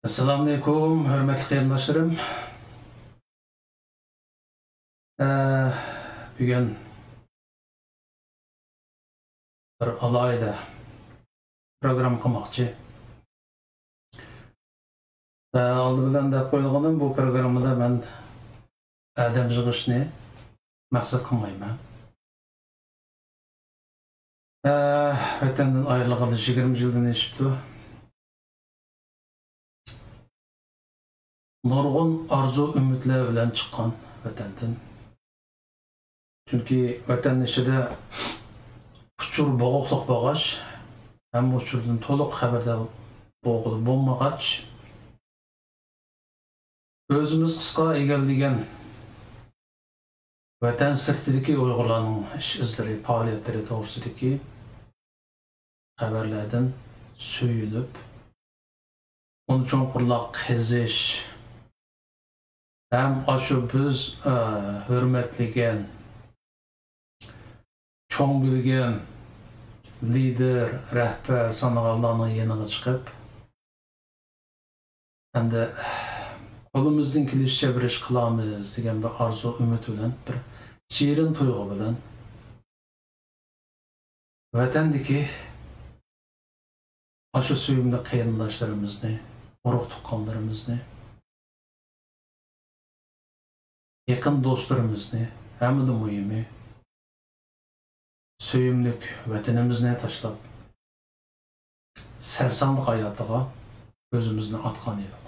Assalamualaikum, hörmətli qarindaşlarım. Bugün bir alayda program qilmoqchi. Aldı bilan deb qo'yganim bu programda men adam yig'ishni maqsad qilmayman. Vatandan ayrılgalı 20 yıldan eşipti. Nurgun arzu ümitler bilen çıkan vatandan. Çünkü vatanın içinde uçur boğuqluq bağaç, hem uçurdan toluk haberdar boğulu bulmağaç, özümüz kısa egerligen vatan sırtidaki Uygurlarning iş izleri, faaliyetleri doğrusidagi haberlerden söyünüp, onu çoğunqurlaq qizish, hem aşu biz hürmetligen, çoğun bilgen lider, rehber sanıqlarning yanıga çıkıp, hem de kolumuzdan kelişçe bir iş qilamiz degan bir arzu, ümit bilan, bir şirin tuyg'u bilan vatandagi aşu suyumli qarindoshlarimizni, urug' tuqqanlarimizni, yaqin do'stlarimizni, hamda muhimi suyumlik vatanimizni tashlab sarsanlik hayotiga o'zimizni atgan edik.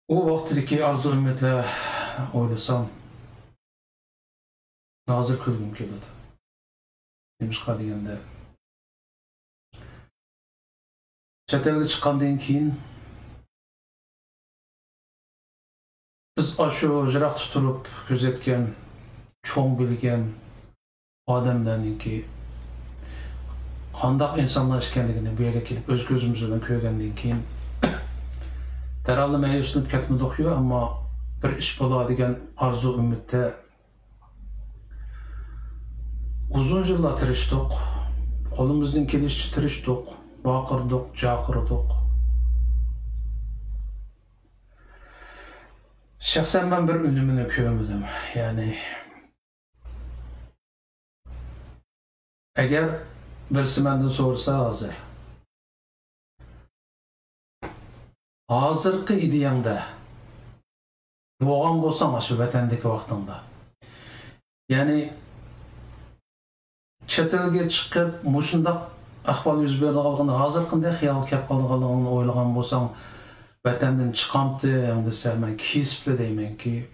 O vaqtdagi arzu umidlar o'ylasam hozir kulgim keladi. Nimishqa deganda chet elga chiqqandan keyin biz shu yiroqda turib kuzatgan, cho'ng bilgan odamlarningki qandoq insonlar ekanligini bu yerga kelib o'z ko'zimiz bilan ko'rgandan keyin darhol ma'yuslanib ketmadik-yu, ammo bir ish bo'ladigan arzu umidda uzun yillar tirishdik, qo'limizdan kelishicha tirishdik, baqirdik, chaqirdik. Şahsen ben bir önümünü ko'rmadim. Yani eğer birisi menden sorsa hazırki ideyanda boğan bolsam şu vatandaki vaqtında, yani chet elga chiqib mushundaq ahvol yuz berdi qolganda hozir qanday xiyol kelib qolganligini o'ylagan bo'lsam, vatandan chiqamdim desam, men kesibli deymanki,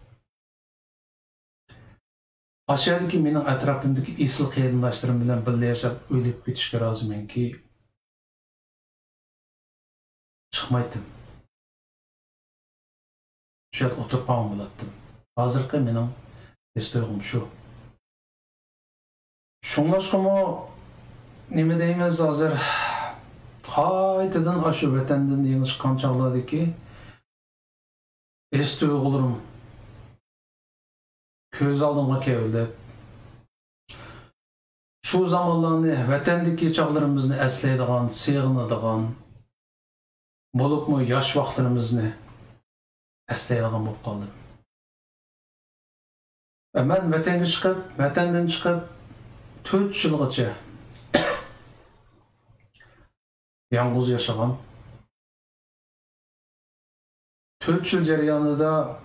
aşağıdaki mening atrofimdagi esil qarindoshlarim bilan birga yashab o'lib ketishga rozimanki, chiqmaydim. Shu yerda o'tirib qolgan bo'lardim. Hozirgi mening his tuyg'um shu. Shunlashqami nima deymiz hozir? Qaytadan aşu vatandan yangi chiqqan chog'lardagi his tuyg'ularim ko'z oldimga keldi. Shu zamonlarni, vatandagi chog'larimizni eslaydigan, seg'inadigan, bo'libmi yosh vaqtlarimizni eslaydigan bo'lib qoldim. Men vatanga chiqib, vatandan chiqib 4 yilgacha yalnız yaşagan. 4 yıl jarayonida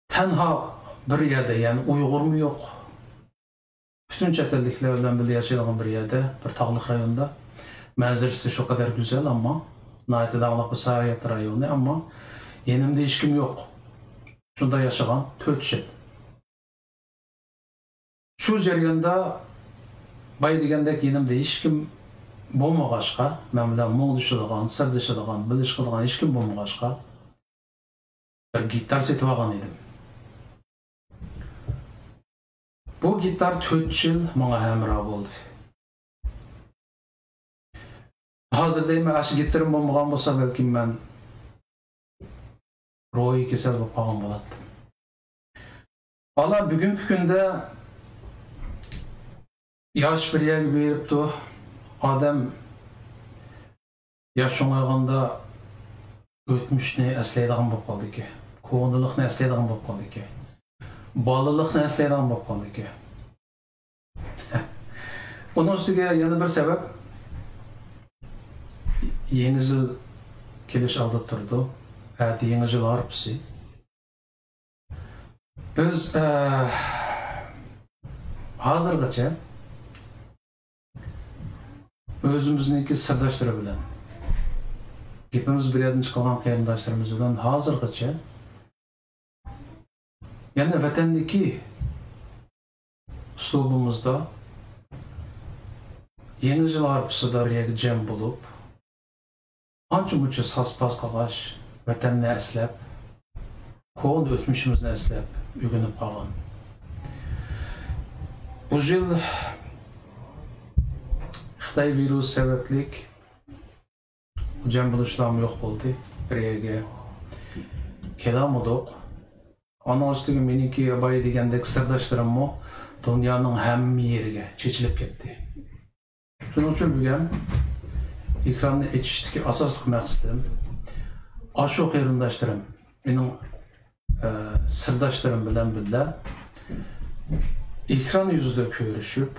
tenha bir yerde, yani Uyg'ur mu yok? Bütün chet elliklar bilan birga yashaydigan bir yerde, bir tog'liq rayonda. Manzarasi şu kadar güzel ama nayeti dağlıq bir sahiyat rayonu, ama yenimde hiç kim yok. Şunda yaşagan 4 yıl. Şu jarayonda bay degandek yenimde hiç kim bo'lmag'achqa, men bilan muğdishadigan, sirlashadigan, bilish qiladigan hech kim bo'lmag'achqa bir gitar setib olgan edim. Bu gitar 4 yil menga hamroh bo'ldi. Hozir deyman, shu gitarim bo'lmagan bo'lsa balki men ruhiy kasal bo'lib qolgan bo'lardim. Valla bugungi kunda yosh bir yerga beribdi, Adam yaş çoğayganda ötmüşni eslaydigan bo'lib qoldi ki, ko'ngillikni eslaydigan bo'lib qoldi ki, bolalikni eslaydigan bo'lib qoldi ki. Onun üstüge yana bir sebep yeni yıl keliş aldı turdu. Evet, yeni yıl harpsi. Biz hazırgacha özümüzniki sirdoshlar bilan gapimiz bir yerdan chiqqan qarindoshlarimiz bilan hazırgacha yana vatandagi uslubimizda yeni yıl harpsida riyaga jam bo'lib ancha muncha sas-pas qilg'ash, vatanni eslab, ko'n o'tmishimizni eslab o'rganib qolgan. Bu yıl Xitoy virus sabablik jam bo'lishlar yo'q bo'ldi. Bir yerga kelamadik. Onun üstüge meniki boya degandek sirdoshlarimmi dunyoning hamma yeriga chechilib ketdi. Shuning uchun bugun ekranni açışdagi asosli maqsadim ashu qarindoshlarim, mening sirdoshlarim bilan birga ekran yuzida ko'rishib,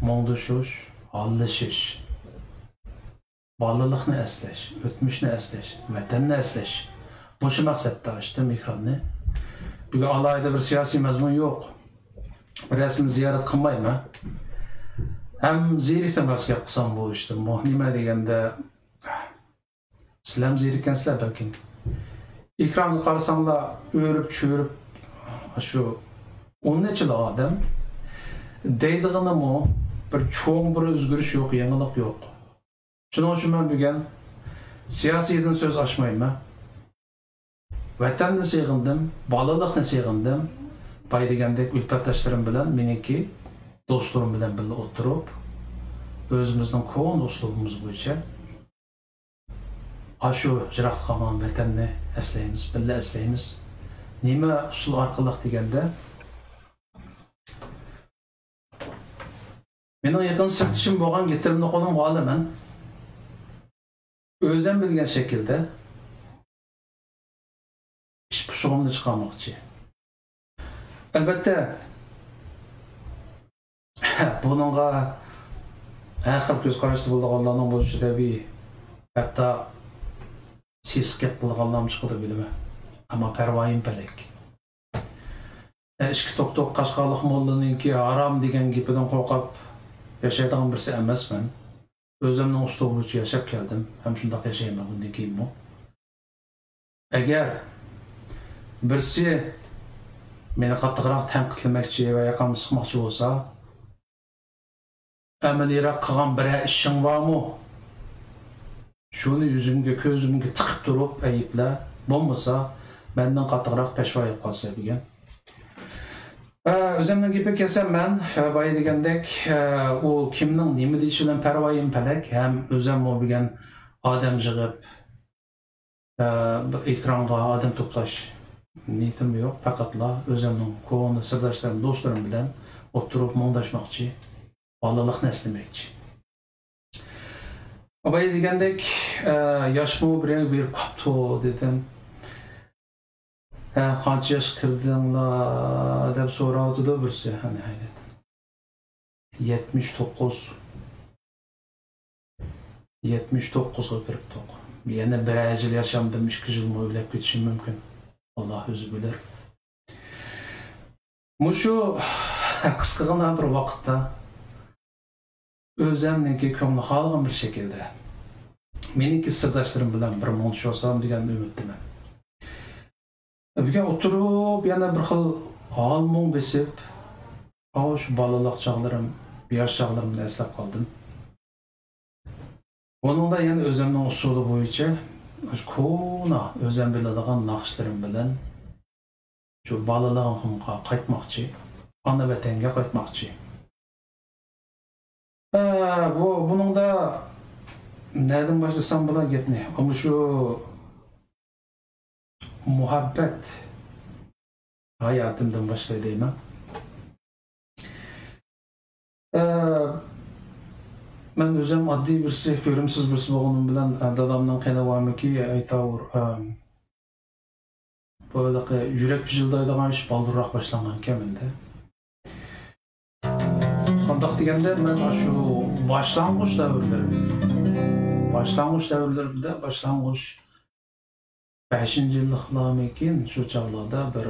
mo'ngdashish, hallashish, bolalikni eslash, o'tmishni eslash, vatanni eslash. Bu shu maqsadda açdım ekranni. Bugun alayda bir siyosiy mazmun yo'q. Birisini ziyorat qilmayman. Hem zirikten başka yapsam bu işte. Nima deganda sizlar zirikkensizlar balkim. Ekranga qarasanglar o'rib cho'rib shu 10 necha odam deydiganimi bir cho'ng bir o'zgarish yo'q, yangilik yo'q. Shuning uchun men bugun siyosiydan so'z ochmayman. Vatanni seg'indim, bolalikni seg'indim. Bay degandek ulfatlashlarim bilan meniki dostlarım bilan birga o'tirib, o'zimizning ko'n uslubimiz bo'yicha shu jiroqda qolgan vatanni eslaymiz, birga eslaymiz. Nima usul orqali deganda mening yaqin sirtishim bo'lgan getirimni qo'limga olaman. O'zim bilgan shaklda ish pushug'imni chiqarmoqchi. Albatta bununla her xil ko'z qarashda bo'lganlarning bo'lishi tabiiy. Hatto sesqat bo'lganlar chiqadi bilaman. Ammo parvoyim palak. Ishki tok Qashqarlik mollaninki harom degan gapidan qo'rqib yashaydigan birisi emasman. O'zimning uslubimcha yashab keldim. Ham shunday yashayman bundan keyinmi. Agar birisi meni qattiqroq tanqidlamoqchi va yaqamni siqmoqchi bo'lsa, amaliyroq qilgan bir ishing bormi? Shuni yuzimga, ko'zimga tiqib turib ayibla, bo'lmasa mendan qattiqroq peshvo qilib qolsa degan. O'zimning gapga kelsam, men boya degandek, u kimning nima deyishi bilan parvoyim palak, ham o'zim bo'lgan odam yig'ib ekranga odam to'plash niyatim yo'q, faqatla o'zimning ko'ngil sirdoshlarim, do'stlarim bilan o'tirib mo'ngdashmoqchi. Bolalikni eslamoqchi. Boya degandek, yoshmi bir qopti dedim. Qancha yosh kirdinglar deb so'radi birisi, hani hayret. 79. 79 ga kiribdi. Yana bir yil yashamdim, 2 yil o'ylab ketishim mumkin. Alloh o'zi bilir. Mushu qisqagina bir vaqtda o'zimniki ko'ngli xohlagan bir shaklda meniki sirdoshlarim bilan bir mo'ngdashsam degan umiddaman. Bugun o'tirib yana bir xil hol-mung besib, shu bolalik chog'larim, yosh chog'larimni eslab qoldim. Buningda yana o'zimning usuli bo'yicha ko'na o'zim biladigan naqshlarim bilan shu bolaligimga qaytmoqchi, ona vatanga qaytmoqchi. Buningda nereden başlasam buna gitme. Ama şu muhabbet hayatımdan başlayayım. Ben özüm addi birisi, görümsüz birisi boğunum bilen dadamdan qeynavamı ki aytavur böyle yürek pijildaydigan iş baldırrak başlangan keminde. Qandaq degende men şu başlangıç davrlerimde başlangıç 5. yıllıqlarım ekin şu çağlarda bir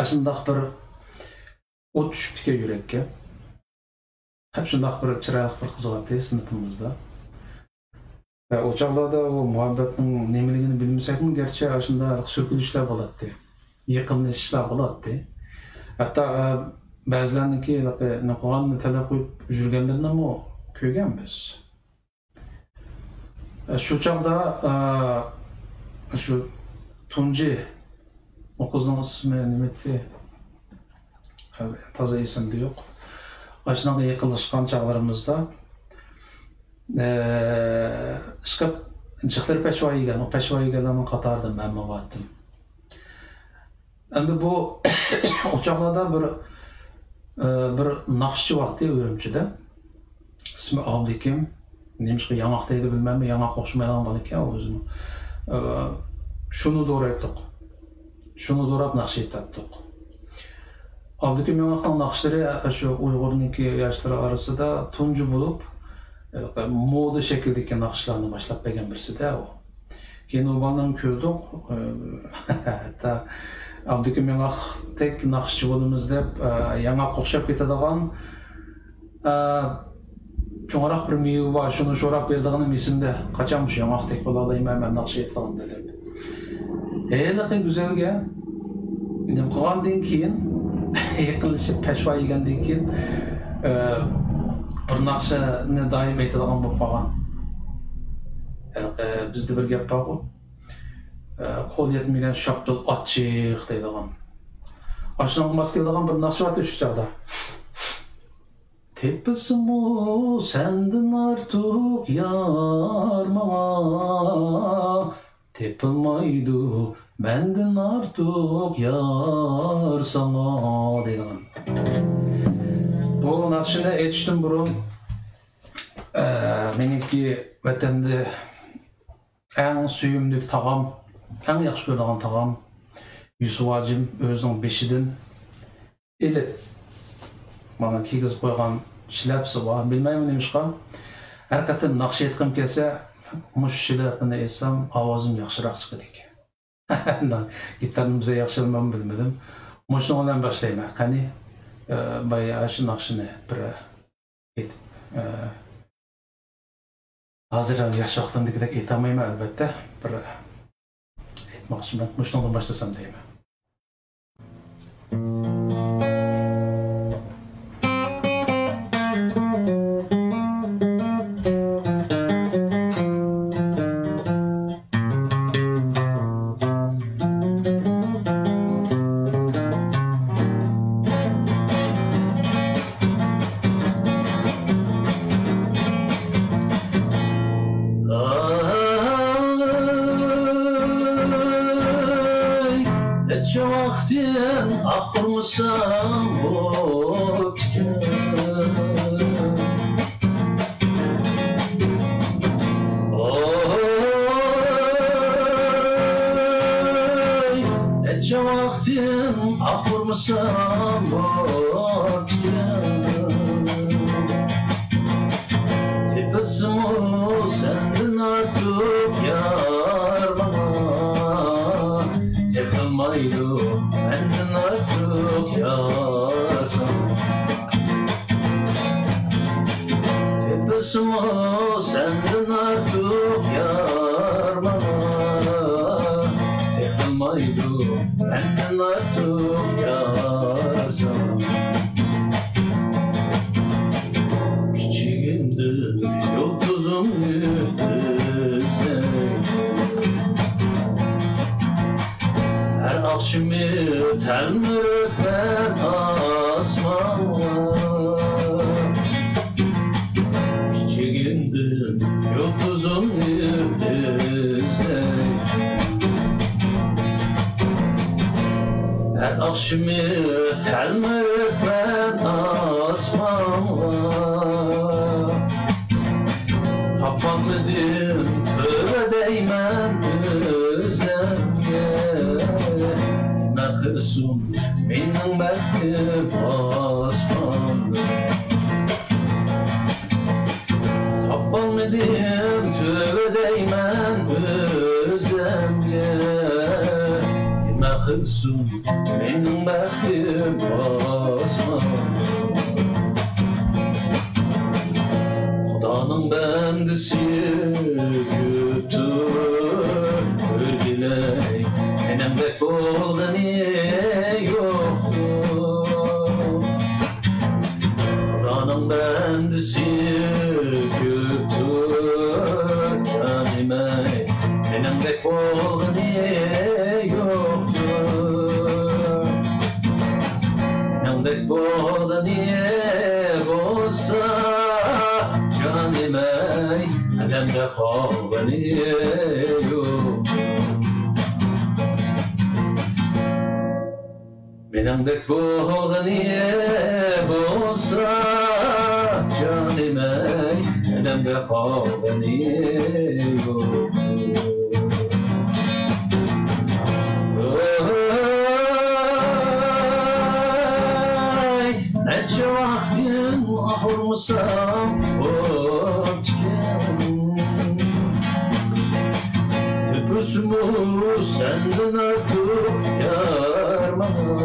aşındaq bir ot düşüptike yürekке. Hep şundaq bir çıraylık bir kız vardı sınıfımızda. O çağlarda o muhabbetin nemiligini bilmesek mi? Gerçi aşında sürkülüşler boladı. Yakınlaşışlar boladı. Hatta bazılarınki qo'lni talab qo'yib yurganlarni ham ko'rganmiz. Shu chog'da shu Tunji o qizning ismi nima edi? Toza esimda yo'q. Ashnaqa yaqinlashgan chog'larimizda chiqib jiqlar peshvo yegan, o peshvo yeganlarning qatorida men bo'latdim. Endi bu o chog'larda bir naqshchi vardı Ürümçi'de. İsmi Abdikim. Neymişki Yanaq'taydı bilmem mi? Yanaq o'xshamaydigan bola ekan o'zini. Shuni doğraytdik. Shuni doğrab naqsh etdik. Abdikim Yanaq'dan naqshlari shu Uyg'urniki yoshlari orasida tunji bo'lib, moda shakldagi naqshlarni boshlab bergan birisida u. Keyin u bolani ko'rdik. Hatta Abdikim Yanaq tek naqshchi bo'lamiz deb Yanaq o'xshab ketadigan cho'ngroq bir mevi bor, shuni sho'rab berdig'ini esimda. Qachon shu Yanaq tek bo'la olmayman, men naqsh etdim deb. Anaqa go'zalga deb qo'ygandan keyin yaqinlashib peshvo yegandan keyin bir naqshni doim aytadigan bo'lib qolgan. Bizda bir gap bor. Qo'l yetmagan shoptil ochiq deydigan. Ashunaqmas keladigan bir naqsh var şu çağda. Tepesimu senden artık yar mama, tepilmaydı benden artık yar sana deydigan. Bu naqshni aytishdan burun meniki vatanda eng suyumli tag'am, eng yaxshi ko'radigan tag'am Yusuf Hacim o'zining beshidan ilib mana kiygizib qo'ygan shlyapasi bor. Bilmayman nemishqa. Har qatim naqsh aytqim kelsa, mush shlyapani aytsam ovozim yaxshiroq chiqadi ekan. Gitarni bizga yaxshi bilmadim. Mushni bilan boshlayman. Qani boya shu naqshni bir aytib hozir yosh vaqtimdagidek aytolmayman albatta. Bir aytmoqchiman. Mushnidan boshlasam deyman. Akşamı telmerek ben asmam Tapalmadım tövbe değmen özemge Nime kılsın benim bektim osmanlı Tapalmadım tövbe değmen özemge Nime kılsın benim bektim osmanlı Xudanın bendisi küptür Örgüley Enemdek bolğanı yoktur Xudanın bendisi küptür Canimey Enemdek bolğanı yoktur Enemdek bolğanı olsa Canimey, adamda qalğanı yo'q Menimdek bo'lg'ani bo'lsa Canimey, adamda qalğanı yo'q Neçe vaktin ahurmusam Tüpüsümü senden artık yarmana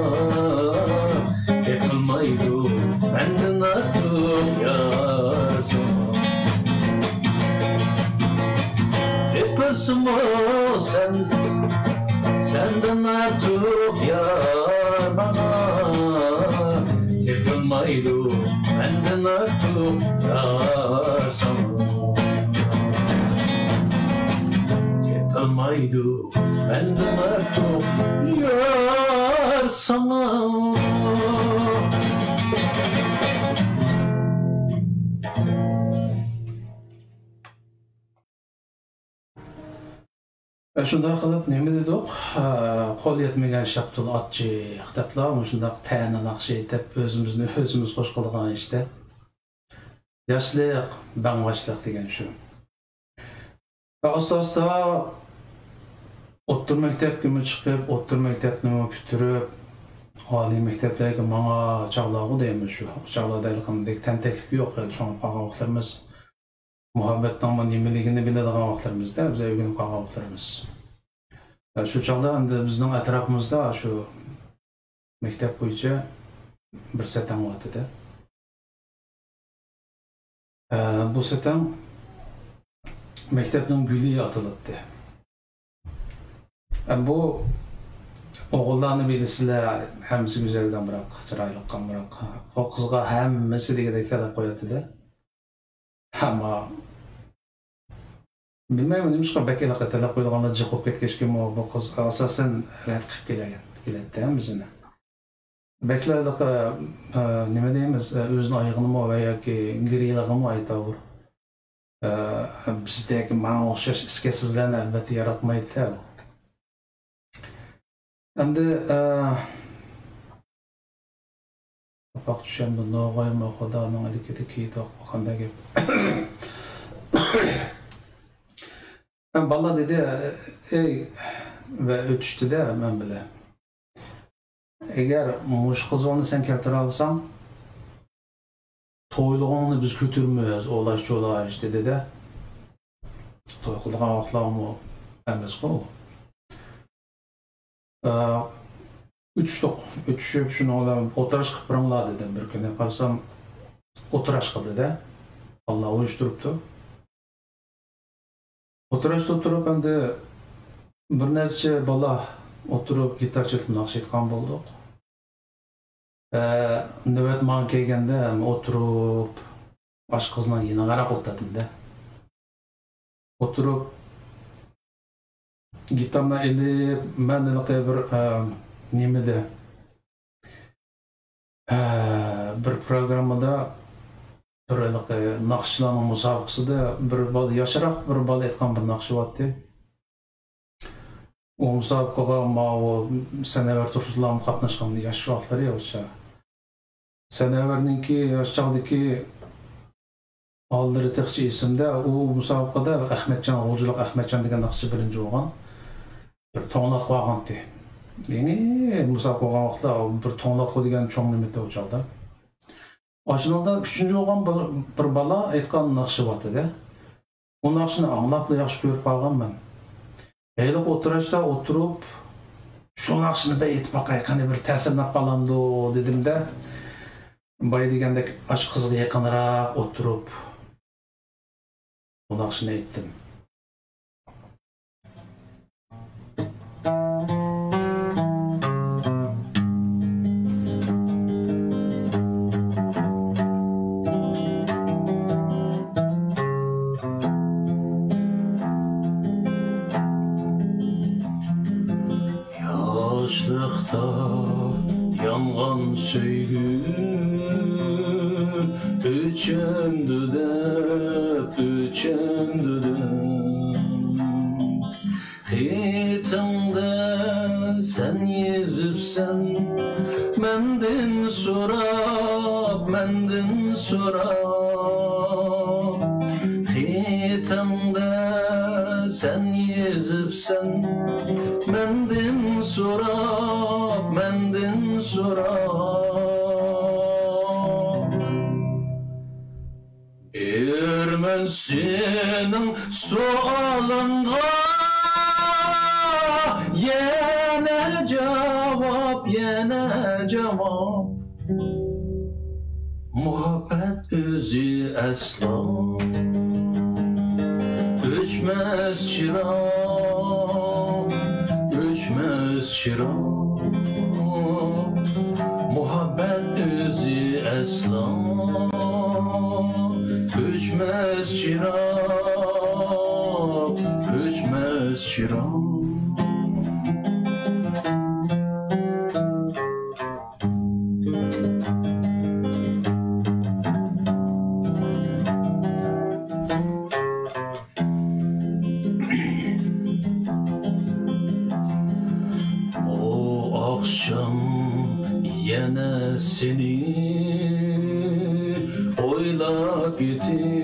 Yapılmaydı benden artık yarsana Tüpüsümü senden artık yarmana Yapılmaydı benden artık yarsana Yapılmaydı benden artık yarsana Şunda qilib nima dedik? Qo'l yetmagan shaptul otchi kitoblar shunda ta'na naqsh etib o'zimizni o'zimiz qo'sh qilgan ishda. Yoshlik, bang'ashlik degan shu. Va asta-asta o'rta maktabga chiqib, o'rta maktabni bitirib, oliy maktablarga menga chog'lag'i deymiz shu. Chog'larda qanday tantaklik yo'q edi, shunga qolgan vaqtlarimiz. Muhabbatning nimaligini biladigan vaqtlarimizda biz o'rganib qolgan vaqtlarimiz. Shu chog'da endi bizning atrofimizda shu maktab bo'yicha bir satam bor edi. Bu satam maktabning guli atilibdi. Bu o'g'illarni bilasizlar, hammasi go'zal qamroq, chiroyli qamroq. O qizga hammasi degandek talab qo'yadi-da. Ama bilmayman nimishqa bakalaqa talab qo'yganlar jiqib ketgachkim bu qiz asosan rad qilib keladi bizni. Baklaqa nima deymiz, o'zini oyog'ini va yoki girilig'ini aytavur. Bizdagi mana o'xshash iskasizlarni albatta yaratmaydi-da. Endi bak düşen bu no'g'ayma xudoning harakati kiydoq qanday gap. Balla dedi, ey ve o'tishdi-da men bilan. Agar mush qizlarni sen keltira olsang, to'ylig'ingni biz ko'tarmaymiz, o'lash dedi-da. To'y qilgan vaqtlarmi emas-ku. Üçüşüp şunu olarım, oturaş kıpırımla dedim bir gün. Yaparsam oturaş kıldı da. Allah uyuşturuptu. Oturaşta oturup hem de bir neçe bala oturup gitar çalıp naqsh etgan bolduq. Növbet manga kelganda oturup bosh qizning yeniga qarab o'tirdim-da. Oturup gitarni elib, men bir nimada bir programmada turliq naqshlarning musobaqasida bir bola yoshroq bir bola aytgan bir naqshi bor-edi. O musobaqaga ma'o sanavar turishlarga qatnashgan yosh vaqtlari o'sha. Sanavarningki yosh chog'dagi Aldırı Tıkçı isimde o musabakada Ahmetcan, Olculuk Ahmetcan degen nakçı birinci olgan. Bir toңlat koğandı. Yeni musabaka olgan vaqtda bir toңlat koğ degen çoğun nimette o çağda. Aşınılda üçüncü olgan bir bala aytkan nakçı batı. O nakçını anlapla yaxşı görüp algan ben. Eylik oturaçta oturup şu nakçını da etip bakay, hani bir təsirine kalamdı dedim de. Bay degende aşk kızga yakınırak oturup o nakçını ettim. Yaşlıkta yangan söygü üçündü Hitinde sen yüzüpsen mendin sorap Hitinde sen yüzüpsen mendin sorap Ermen senin sualınga yine cevap Muhabbet özü asla Öçmez çırak Muhabbet özü asla Öçmez çırak Yine seni oylap yetim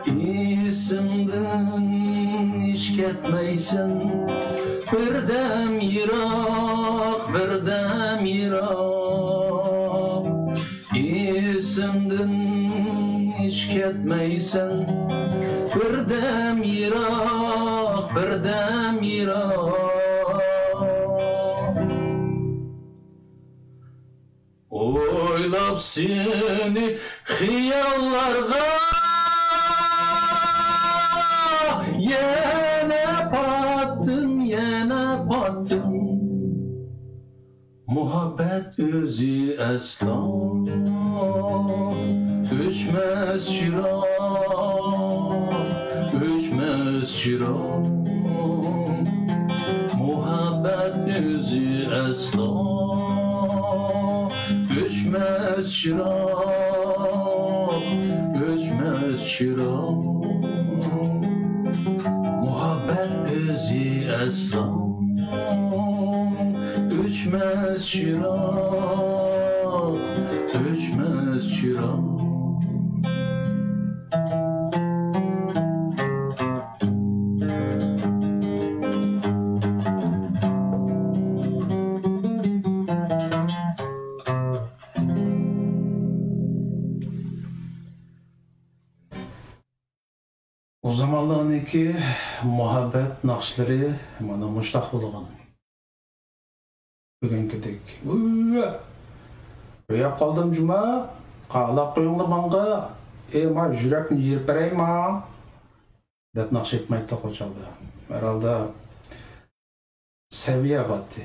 İsimden hiç ketmeysen Birdem yirak İsimden hiç ketmeysen Birdem yirak Oylap seni hiyallarga Yine battım Muhabbet özü asla Öçmez çırak Muhabbet özü asla Öçmez çırak Muhabbet özü asla Öçmez çırak O zamanlarınki muhabbet nakşları bana muştaq bulgan. Bugünküdek. Uyap kaldım cuma, qalap qoyunlu banga, ma yürekni yerip berey ma, dep nakş etmeyip de koçaldı. Herhalde seviye battı.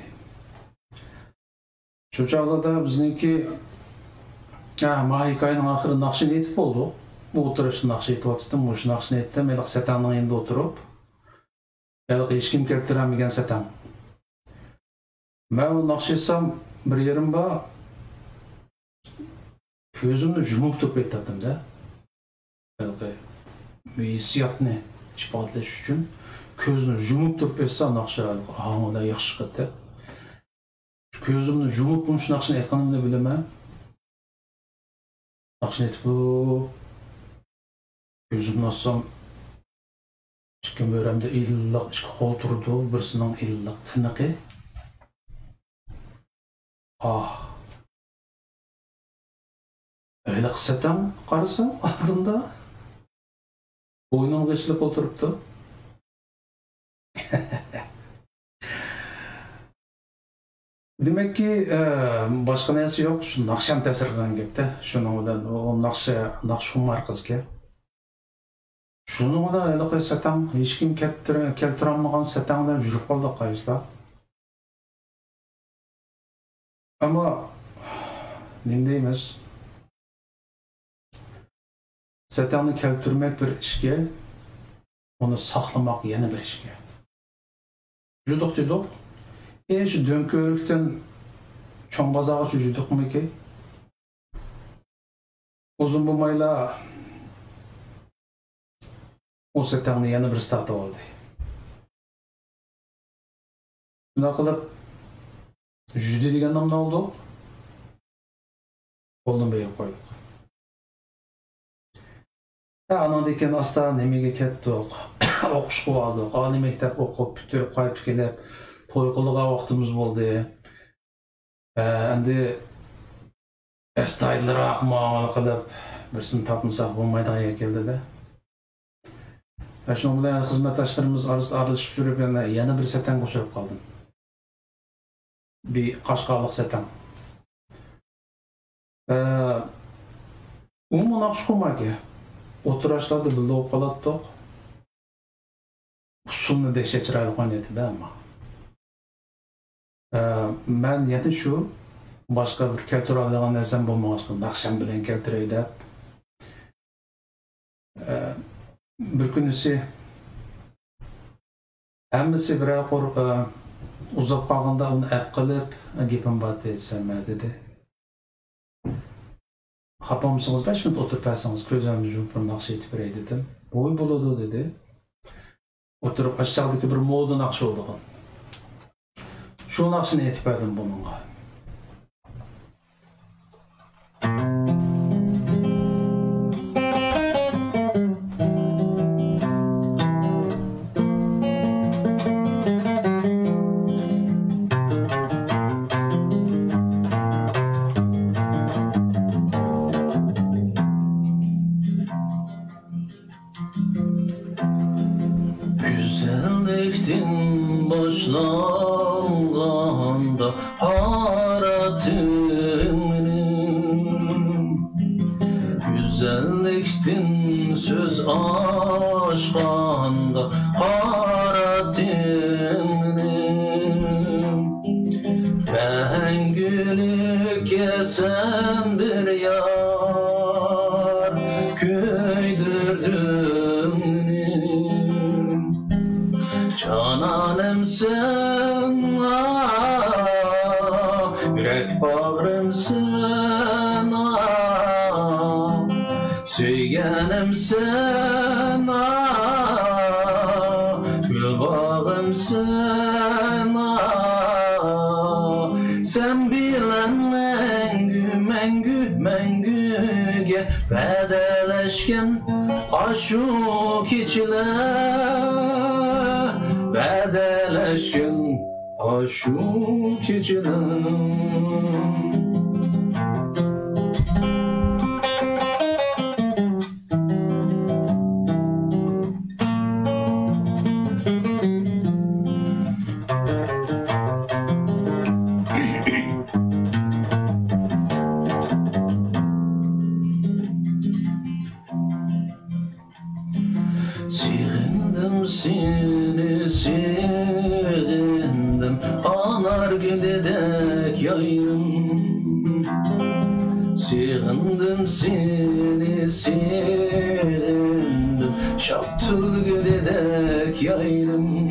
Şu çağda da bizninki ma hikayenin ahırı nakşını etip oldu. Bu oturuşun nakşı etip oturdum, bu nakşını ettim. Elik setanın yanında oturup, elik hiç kim keltiremegen setan. Ben o nakşı etsem bir yerim var, gözümü jumup tutup ettirdim de. Elik hissiyatını isbatlaş üçün gözünü jumup tutup etse nakşı ağımda yaxşı çıktı. Gözümü jumup bunu nakşını etkanımda bilemem. Akşam etip bu gözümden açsam İşkim öğremde illak işki kol turdu, birisinin illak tınıqı. Ah. Öyle kısatam qarasam aldığında boynum geçilip oturuptu. Demek ki başka neyse yok, şu nakşam tesirgen gepti. Şunun da o nakşum markazga. Şunun da öyle kısatam, hiç kim keltiranmagan satangdan jürüp kaldı kayısla. Ama neyimiz? Satangni keltirmek bir işke, onu saklamak yeni bir işke. Jüdük dedik. Şu dönkörükten çoğun bazağa jüdük mü ki? Uzun bulmayla o satangni yeni bir startı oldu. Buna kılıp jüdü degen namda oldu. Oldun beyip koyduk. Anadayken asla nemege kettik, okuş kıladık, ali mektep okup, bütürüp kayıp gelip, toy kılığa vaktimiz oldu. Endi estaylırak muamele kılıp, birisini tapmasak bulmaydığa geldi de. Şunu bilen hizmetdaşlarımız aralışıp sürüp yana bir seten koşup kaldım. Bir Kaşgarlık seten. Umuman akış koymak ya. Oturaşlarda bildi olup kalattık. Usulunu deşe çıraylık oynaydı da ama. Ben yeti şu, başka bir keltür alığın nesem bulmamıştım. Nakşam bilen keltüreyi de. Bir günüsü hemmisi bir akor uzak kalganda onu ep kılıp gepim batı etsem dedi. Kapamısınız 5 minut oturup etseniz gözlerimi jumup bir nakşı etip birey dedim. Oy buludu dedi. Oturup aşağıdaki bir moda nakşı oldu. Şu nakşını etip verdim bununla. Güzelliktin başlanganda kara tümünüm, güzelliktin söz aşkanda kara tümünüm. Ben gülük kesen bir yar köydürdüm. Cananımsın, yürek bağrımsın, söygenimsin, gül bağımsın. Sen bilen mengüge bedeleşken aşuk içiler. Bedeleşken aşuk içilen. Sığındım seni, sığındım anar gülüdek yayrım. Sığındım seni, sığındım şaptıl gülüdek yayrım.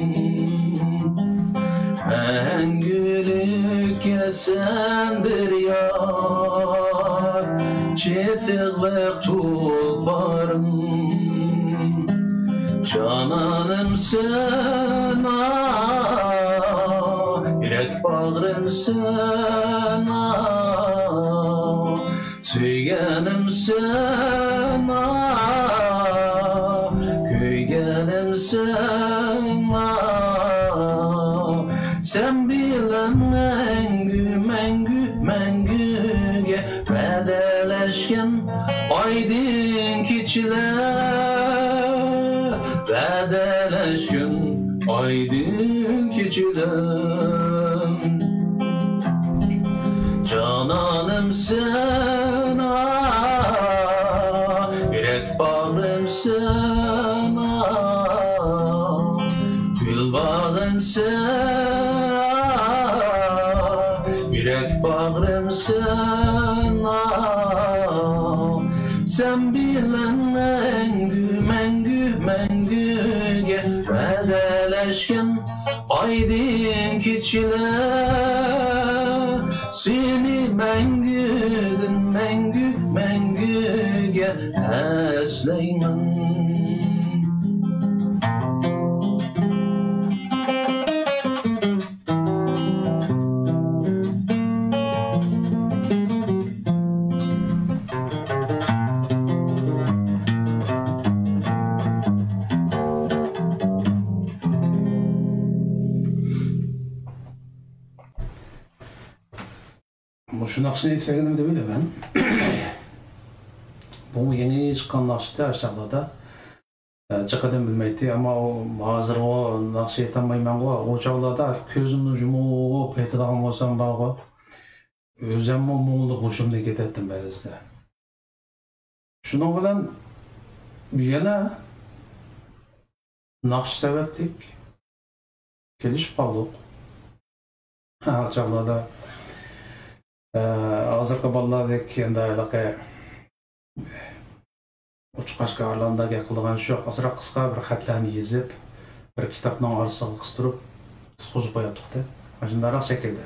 Ben gülük kesen bir yar, çetiklik tulparım. Cananımsın, yürek bağrımsın, Söygenim sen köygenim sen sen bilen mengüge bedeleşken aydın keçiler bedeleşken aydın keçiler cananım sen yürek bağrım sen gül bağrım sen yürek bağrım sen sen bilen mengüge bedeleşken aydın keçiler seni mengüge esleymen Şu naksını etkiledim de böyle ben. Bu yeni çıkan nakşıda aşağıda çıkadan bilmeydi ama o hazır o nakşı etemeymen o çağlarda közümü jumup etediğim olsam bağı özüm muğluk hoşumda kettim bazıda. Şunun bilen yana nakşı sebeptik gelişip kaldık. Çağlarda Hazırkı ballardaki endaylıqı uçqaşqa arlandagi qilgan shu asra qisqa bir xatlarni yezib, bir kitobning orasiga qistirib, tutqizib qo'yatdiqda. Shundaroq shaklda.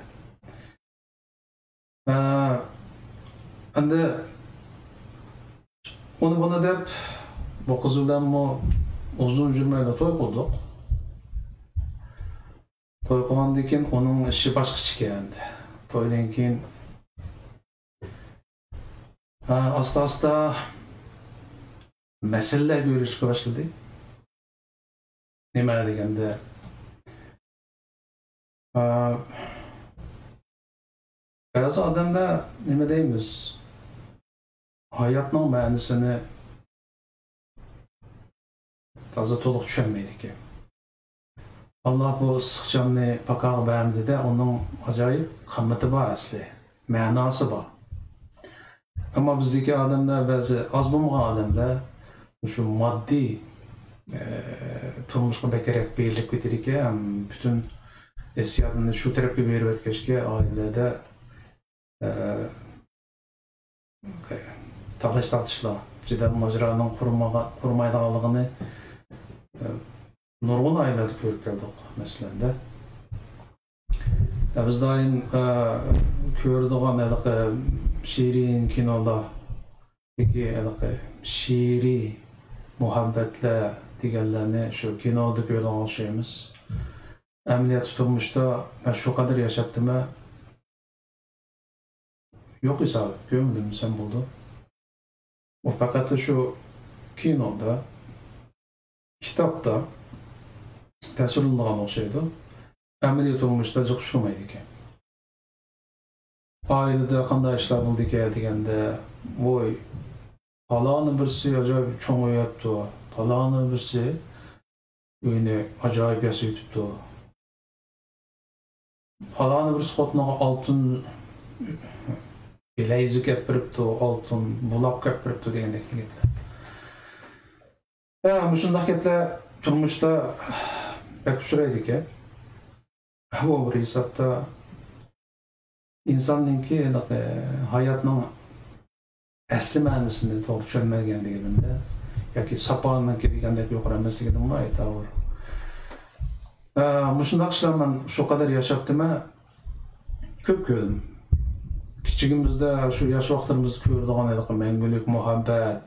Endi bunu deb bu qiz bilan uzun yurmaydi to'y qildik. To'y qilgandan keyin uning ishi boshqacha endi. To'ydan keyin asta meseleler görüşmeye başladı. Nima deganda ba'zi odamlar nima deymiz? Hayotning ma'nosini toza to'liq tushunmaydi ekan. Allah bu issiqjonni paqaq berdi-de, onun ajoyib qimmati bor asli, ma'nosi bor. Ama bizdeki adamlar bazı az bulmayan adamlar şu maddi turmuşqa bekerek birlik bitirike bütün esiyatını şu tarafga berib o'tkazishga oilada talash tortishlar jidal mojroning qurmaydiganligini nurg'un oilada ko'rib keldik masalanda. Biz doim ko'radigan şirin kinolardaki şiiri muhabbetle diğerlerini şu kinoda görülen şeyimiz. Ameliyat tutulmuşta ben şu kadar yaşattım yok hesabı görmedim sen buldu. O fakat şu kinoda kitapta tasvirlangan o'xshaydi. Ameliyat olmuşta çok şumaydı ki. Ailede qanday ishlar bo'ldi ekan deganda, voy, faloni birisi ajoyib cho'ng o'yapti, faloni birisi uyni ajoyib yasayapti. Faloni birisi xotiniga oltin bilezik beribdi, oltin buloq beribdi degandek gaplar. Shunday gaplar turmushda pek uchraydi ekan. Bu bir hisobda insonninki hayotning asli ma'nosini to'g'ri tushunmaganligida yoki saponniki degandek yuqori emasligidan aytaver. Shunday ishlar men shu qadar yashabdimi ko'p ko'rdim. Kichigimizda shu yosh vaqtimizda ko'radigan mangulik muhabbat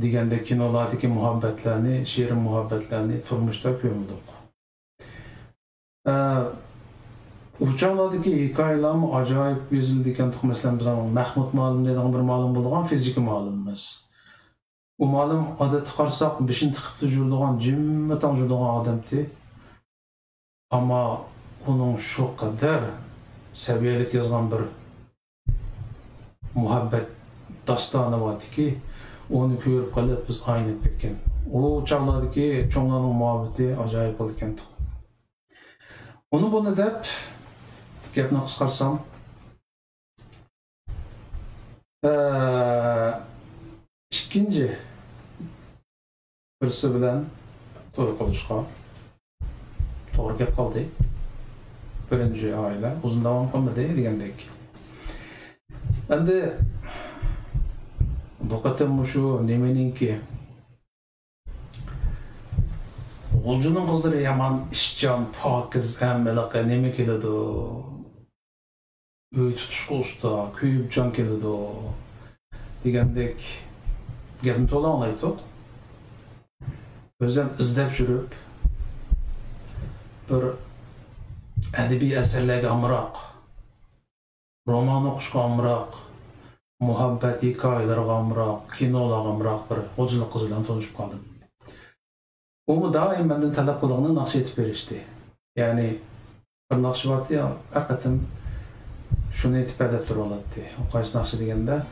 degandek kinolardagi muhabbatlarni, shirin muhabbatlarni turmushda ko'rdik. Uçaqlardaki hikayelerimi acayip yazıldıkken mesela biz Mahmud malum dediğim bir malum bulduğun fiziki malumumuz. O malum adet çıkarsak beşin tıkıplı jurduğun, cimmetan jurduğun adamdı. Ama onun şu kadar seviyelik yazgan bir muhabbet dastanı vardı ki onu görüp kalıp biz aynı ketken. O çağlardaki çoğunların muhabbeti acayip olken. Onu bunu dep gapni qisqarsam ikkinchi birisi bilan to'y qilishga to'g'ri gap qoldi. Birinchi oila uzun davom qilmadi degandek. Endi bu qatam shu nimeniki Olcunun kızları yaman işcan, pakiz, emmelaka neme keledi. Öy tutuşku usta, köyüp can keledi. Degandek gapni to'la anglaydik. Özüm izlep жүрüp bir edebi eserlerge amraq, roman oquşqa amraq, muhabbet hikayelerge amraq, kinolarga amraq bir olcunun kızı bilan tanışıp kaldım. Onu daim benden talep kılığını nakşi etip verişti. Yani bir nakşi vardı ya, hakikaten şunu etip edip duruladı. O kaç nakşi degende.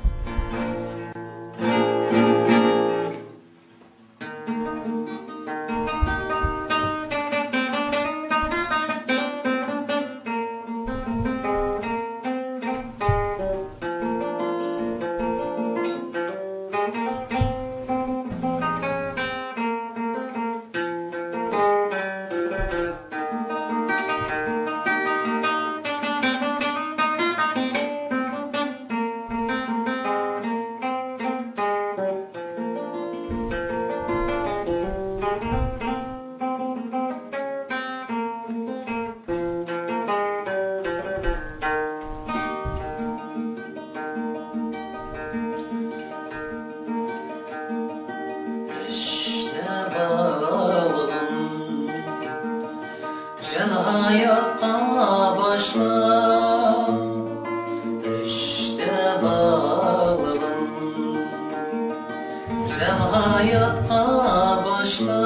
Güzel hayatqa başla, işte bağladım. Güzel hayatqa başla,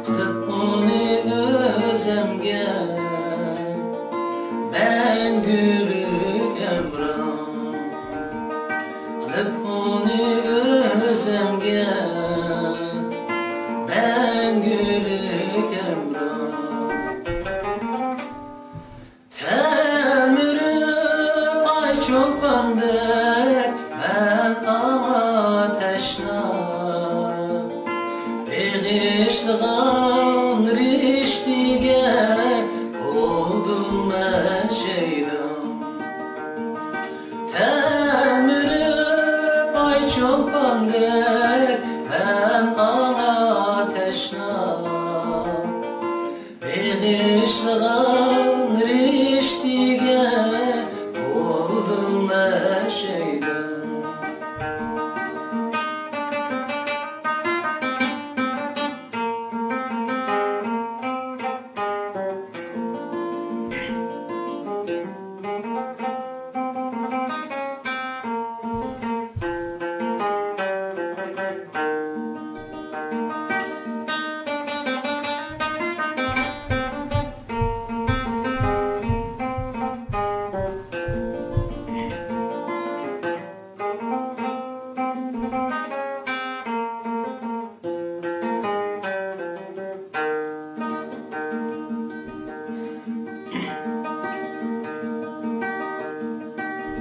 qilib uni o'zimga mangulik ömrüm. Qilib uni o'zimga mangulik ömrüm. Temirib ay çopandek ben ama teşna. Begişliğin riştige oldum ben şeydim. Temirib ay çopandek ben ama teşna. Begişliğin riştige oldum ben şeydim.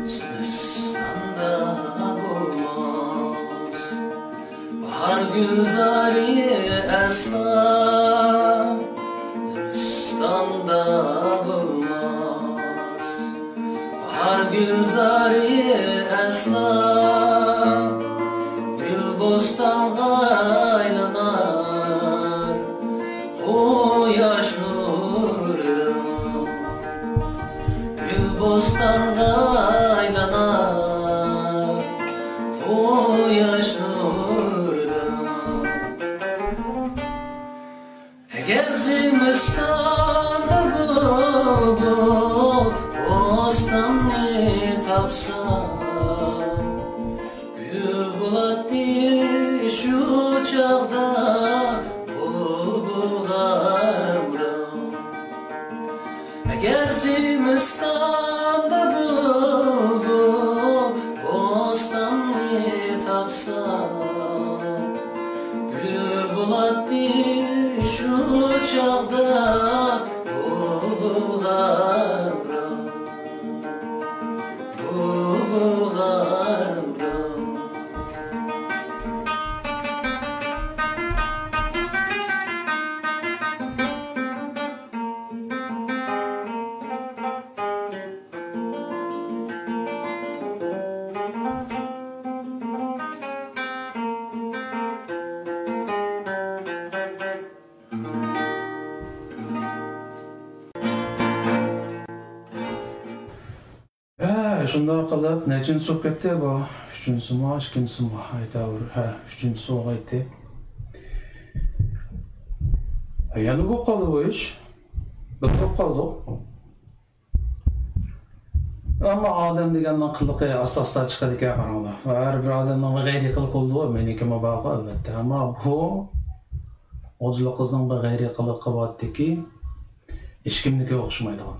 Zimistanda olmaz bahar gülzari asla. Zimistanda olmaz bahar gülzari asla. Gül bostanğa aylanar quyosh nurim. Gül bostanğa aylanar quyosh nurim. Eğer zimistanda tapsam gül bulatdi şu çağda bulgularım. Eğer Zimistonda bulbul bostanni tapsam gül bulatdi şu çağda bulgularım. Şunda qilib, nechinchi so'q ketdi bu? 3-simi, 2-simi aytavur. Ha, 3-so'q aytdi. Yana bo'lib qoldi bu ish. Bir bo'lib qoldi. Ammo odam degandan qiliqi asta-asta chiqadi ekan qaranglar. Har bir odamning g'ayriy qiliq bo'ldi, meniki mabag'i albatta. Ammo bu o'zli qizning bir g'ayriy qiliqi bo'ldiki, hech kimniki o'xshamaydigan.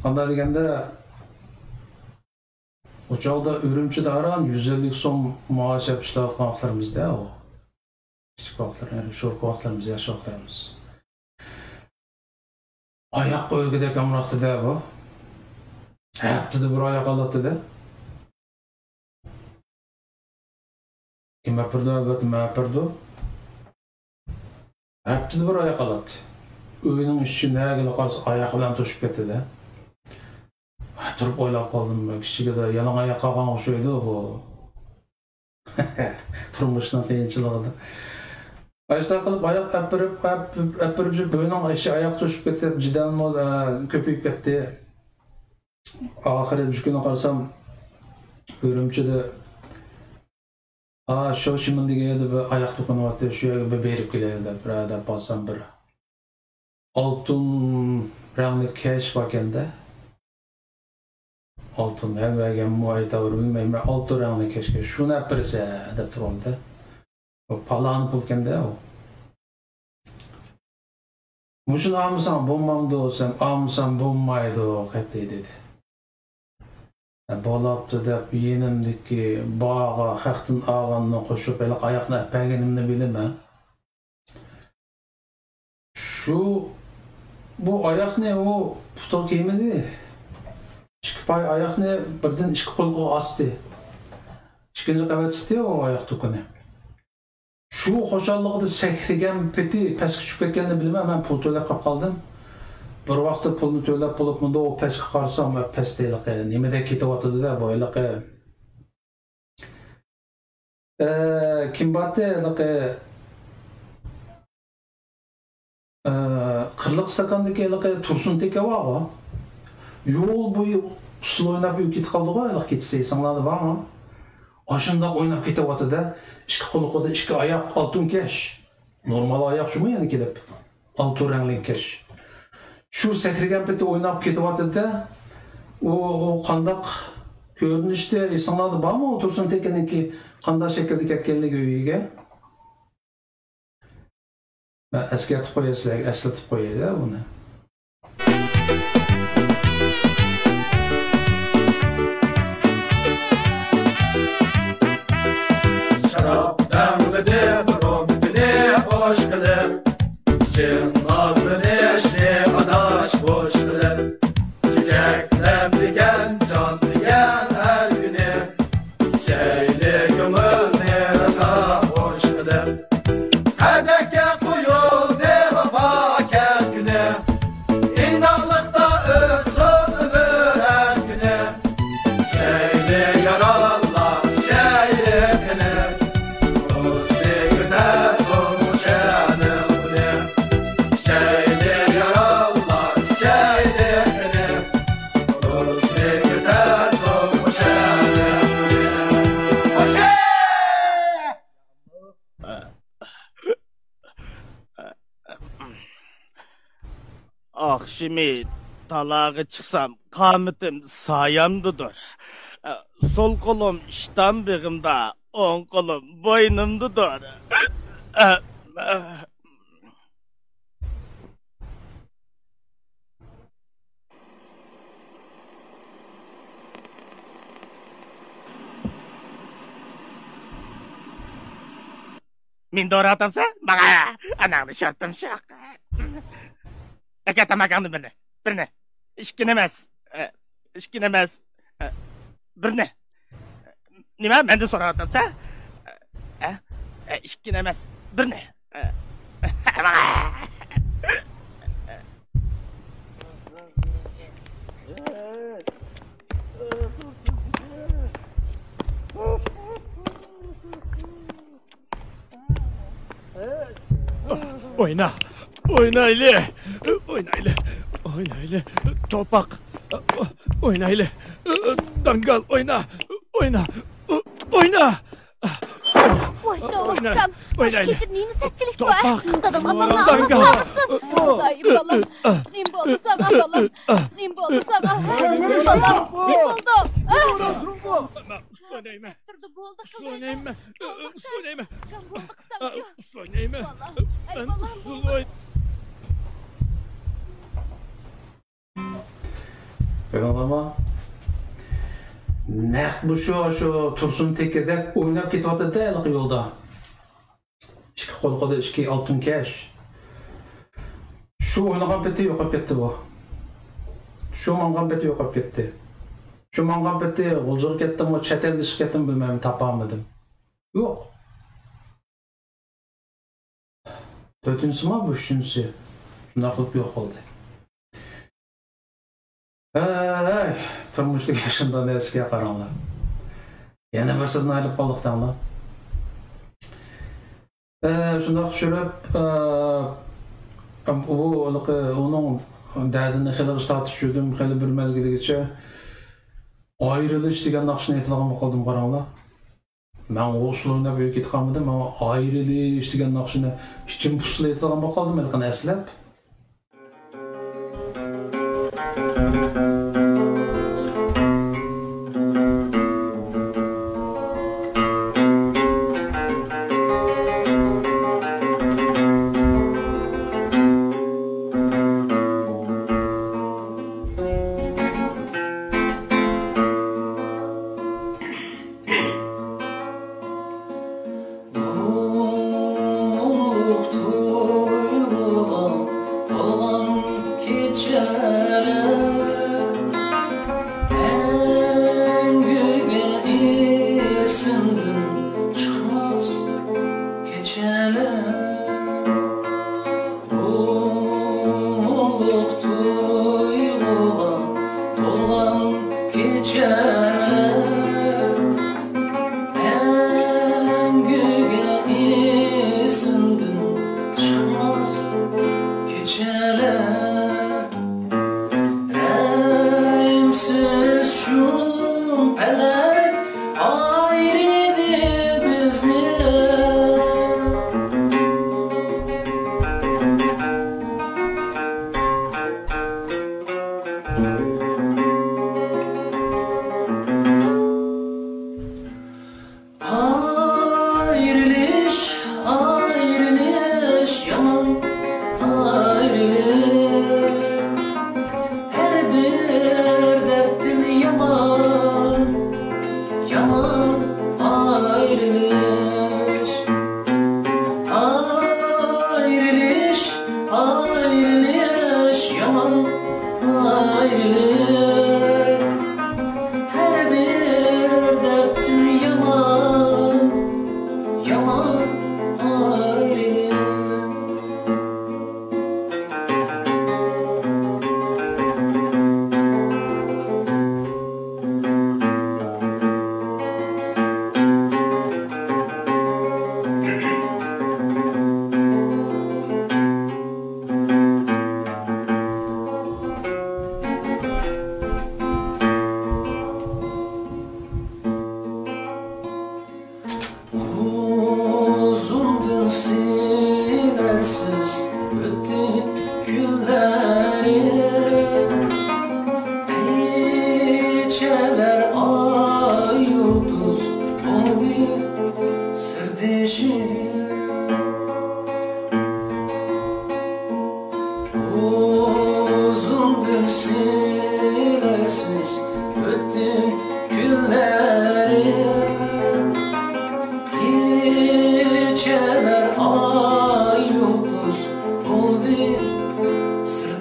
Qanday deganda o çağda Ürümçi'de aran 150 so'm maaş yapışlayotgan vaqtlarimizda o. Kichik vaqtlar, yani sho'rqa vaqtlarimiz, yosh vaqtlarimiz. Oyoq qo'yilgidek amroqdi-da bu. Haftada bir oyoq oladida. Kim yapırdı, albatta men yapırdı. Haftada bir oyoq oladi. Uyning ishini qarasa oyoq bilan to'shib ketdi-da. Turib o'ylab qoldim, kichigida yalang oyoq qolgan o'xshaydi bu. Turmushning qiyinchiligida. Ayshta qilib oyoq apirib bo'yning ishi oyoq to'shib ketib, jidan ko'payib ketdi. Oxiri bir kuni qarasam, Ürümchida sho'shimin deganda bir oyoq to'qinyapti, shu yerga berib keladi deb birada bo'lsam bir oltin rangli kesh bor ekanda. Altın helvaga muaytavur bilmayman, oltin rangli keshga shuni apirsa deb turibdi. O palan pulkanda o. Mushun olmasam bo'lmamdi, sen olmasam bo'lmaydi, qat'i dedi. Bo'libdi deb yenimdiki bog'a haqdan olganni qo'shib oyoqni apaganimni bilaman. Bu oyoqni o putuq kiymadi. İki pay ayaqni birdan ikki qo'lga osdi. Ikkinchi qavat chiqdi o oyoq to'qini. Shu xo'shalligida sakragan peti pastga tushib ketganini bilmayman, men pul to'lab qoldim. Bir vaqtda pulni to'lab bo'libmidi, o pastga qarsam, pastdayligi nimada ketyapti-da bu oyliqi. Kim bordi, qirliq sakandagi Tursun Tekavag'a yo'l bo'yi usul o'ynab ketib qoldi-ku, ayliq ketsa esinglarda bormi? Oshunda o'ynab ketyapti-da, ikki qo'lida ikki oyoq oltin kesh. Normal oyoq shumi yana kelib, oltin rangli kesh. Shu sakragan peti o'ynab ketyapti-da, o qandaq ko'rinishda esinglarda bormi? Tursun Tekaniki qanday shaklda ketganligi uyiga. Ben eslatib qo'yasizlar, eslatib qo'yayda buni. Şarap demlidi, romkini hoş qilib, chin nazlini eşni adash boş qilib, çiçeklem diken, can diken her güni, çiçekli gümülni rasa hoş qilib, kadeke koyuldi vafa kel güni, indaqlıqda özsün ömür her güni, çiçekli yarallar, çiçekli güni, Ahşimit, Talağı çıksam kametim sayamdıdır. Sol kolum işten begimde, on kolum boynumdadır. Min doğru atamsa, bana ananı şartım şak. Ekatamakandı beni. Birine. İşkinemez. İşkinemez. Birine. Nima mende so'rab atamsa? İşkinemez. Birine. Oyna. Oynaylı. Oynaylı. Oynaylı. Topak. Oynaylı. Dangal oyna. Oyna. Oyna. Oyna. Başketir neyini setçilik bu? Dadam Dangal. anlamsın. Dayı balam. Nim oldu sana balam. Nim oldu sana. Balam. Nim oldu. Uslonayma. Turdu buldu kız. Uslonayma. Uslonayma. Kan buldu kısamcı. Uslonayma. Ay Ben balam. uslonayma. Ama ne bu şu Tursun Tekkedek oynap ketyapti da yolda. İki qo'lqo'da iki oltin kash. Şu oynagan peti yo'qolib ketdi bu. Şu mangan peti yo'qolib ketdi. Şu mangan peti g'uljiga ketdimi, chet elga chiqib ketdimi bilmayman, topolmadim. Yo'q. To'rtinchisimi bu uchinchisi. Shunday qilib yo'q bo'ldi. Ay, turmushlik yashimdan eskiga qaranglar. Yana bir sizni aylib qoldik damlar. Shunday tushirib, onun derdini xili tortib yurdim, xili bir mezgilgacha ayrilish degan naqshni aytadigan qoldim qaranglar. Men o'slo'nda bu ketib qolmadim, ama ayrilish degan naqshni ichim pusli aytadigan qoldim, qani eslab.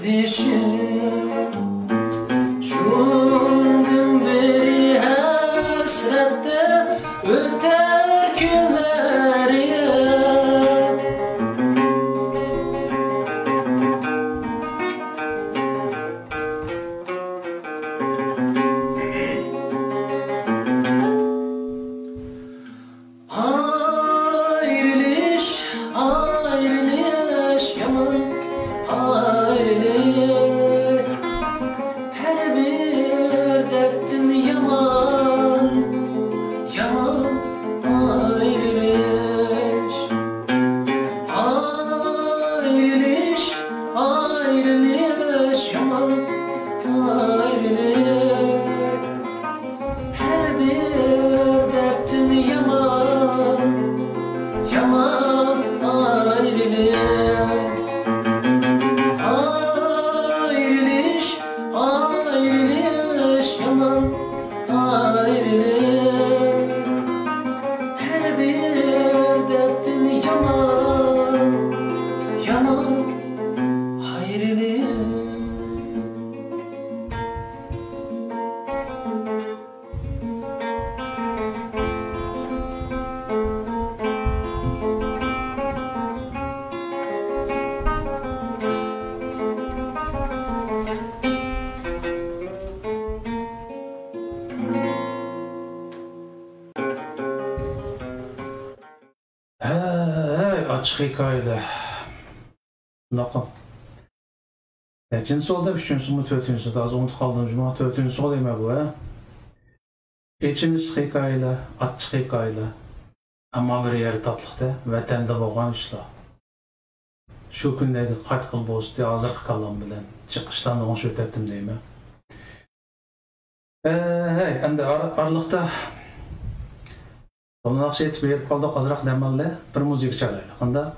kardeşim şundan beri hasrette öter günleri ayrılış ayrılış yaman ayrılış her bir dertin yaman yaman ayrılış ayrılış ayrılış yaman ayrılış her bir dertin yaman yaman ayrılış ayrılış ayrılış yaman ayrılış her bir dertin yaman yaman ayrılış Hey, açık hikayeler. Nakım. Nechinsi oldu? Üçüncüsü mü, dördüncüsü? Az unutub kaldım cuma. Dördüncüsü olayım bu ha. İçiniz hikayeler, açık hikayeler. Ama bir yeri tatlıqda, vatanda bo'lgan ishlar. Shu kundagi qaytqil bo'lsa diye hozirgi kallam bilan chiqishdan o'ng'ish o'tatdim deyman. Hey, endi oraliqda Bundan akşam etip berip kaldık azraq deməli bir müzik çalaylı. Qanda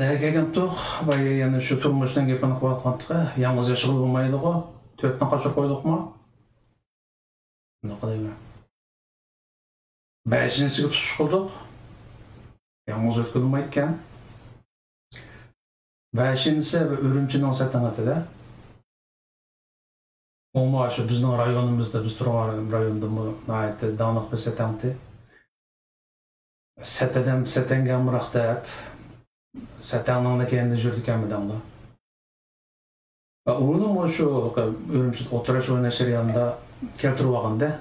Дәгәгәнтух, бай яны şu turmuşdan gepini qıvatqantıqa, yalnız yaşıqlı bulmaydı o, 4'ten qaçır koyduk mu? Ne kadar mı? 5'insiga tutuş qıldık, yalnız ötkülmeydiken. 5'insi Ürümçinin satanatida. Oma şu bizning rayonimizda, biz turgan rayonda nəhayət dağınıq bir satanti. Satanga mıraqtab, satanında kendi jürdiken midanda. Onun şu Ürümçi oturaş oynaşır yanında keltirip alganda,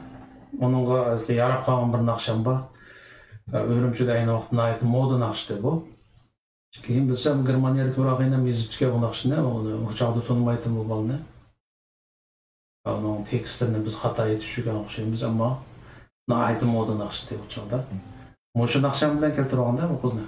onunğa yarab qalgan bir naqşam var. Ürümçide ayni vaqtda nəhayət moda naqşdı bu. Keyin bilsem Germaniyalik bir ağayla bezip çıkan bu naqşını, onu çağda tanımaydım bu balını. Onun tekstlerini biz hata etip çıkan oxşaymiz ama nəhayət moda naqşdı bu çağda. Şu naqşam bilan keltirip alganda bu qizni.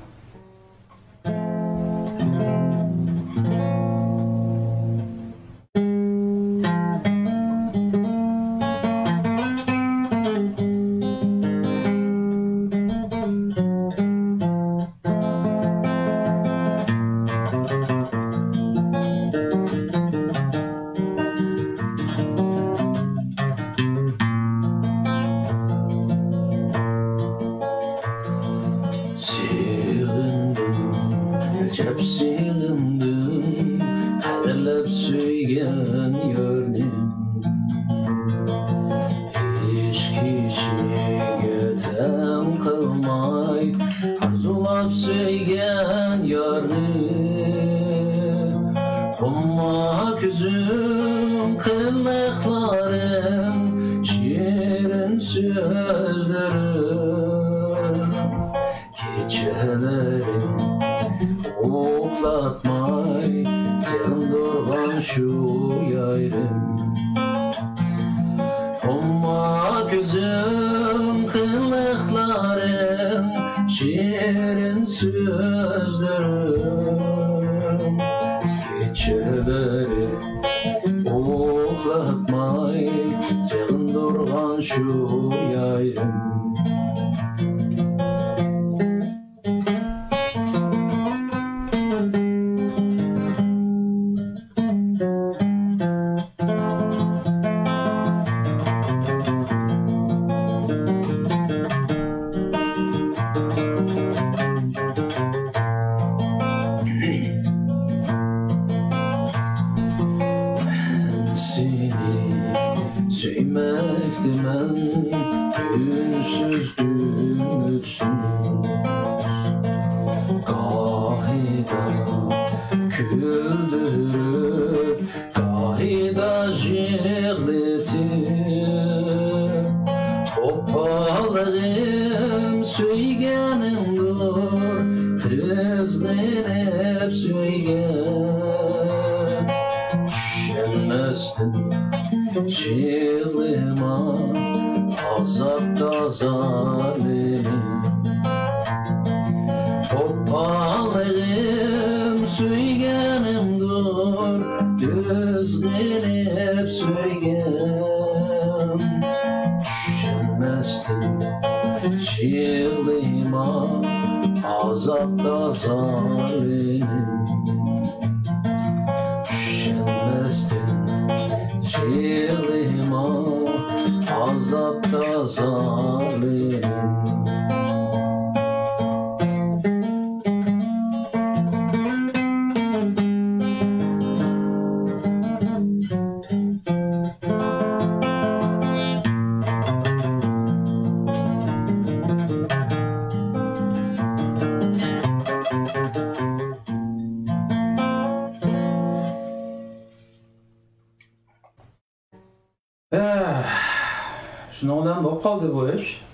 Şundan bop kaldı bu iş.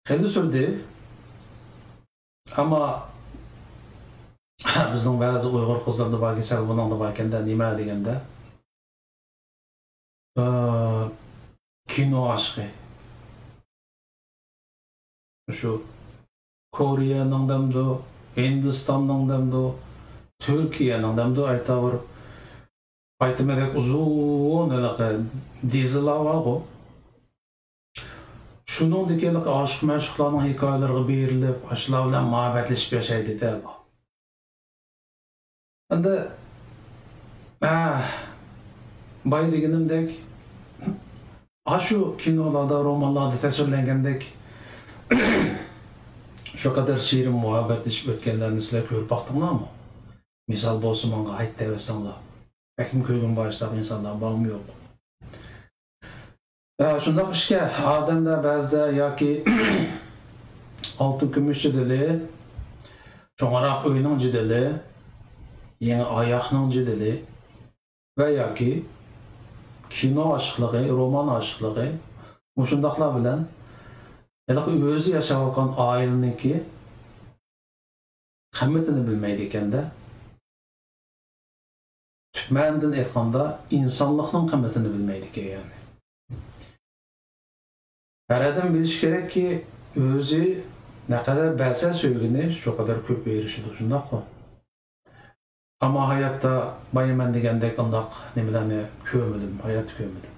Hadi sürdü. Ama Bizning ba'zi Uyg'ur qizlarida bor kasal buningda bor ekanda nima deganda kino aşkı. Şu Koreyaning damdo, Hindistonning damdo, Turkiyaning damdo aytavur. Aytmadak uzun anaqa dizilar var. Shuningdek aşık məşuqlarning hikoyalariga berilib, ashlar bilan muhabbatlashib yashaydi-da bu. Endi bay deganimdek shu kinolarda, romanlarda tasvirlangandek shu qadar shirin muhabbatlashib o'tganlarni sizlar ko'rib baqdinglarmi? Misol bo'lsa menga ayt deysanglar. Kim ko'rgan boshqa insonlar bormi yo'q? Shundoq ishga odamda ba'zida yoki oltin kumush jidili, cho'ng'aroq uyning jidili, yangi oyoqning jidili va yoki kino oshiqligi, roman oshiqligi shundoqlar bilan o'zi yashayotgan oilaniki qimmatini bilmaydi ekanda. Tüpmenden aytganda insonlikning qimmatini bilmaydi ekan yani. Her adam bilish kerakki, o'zi naqadar ba'sa so'ygini shu qadar ko'p berishidi, shundaqmi? Ammo hayotda boyaman degandek undaq nimalarni ko'rmadim, hayot ko'rmadim.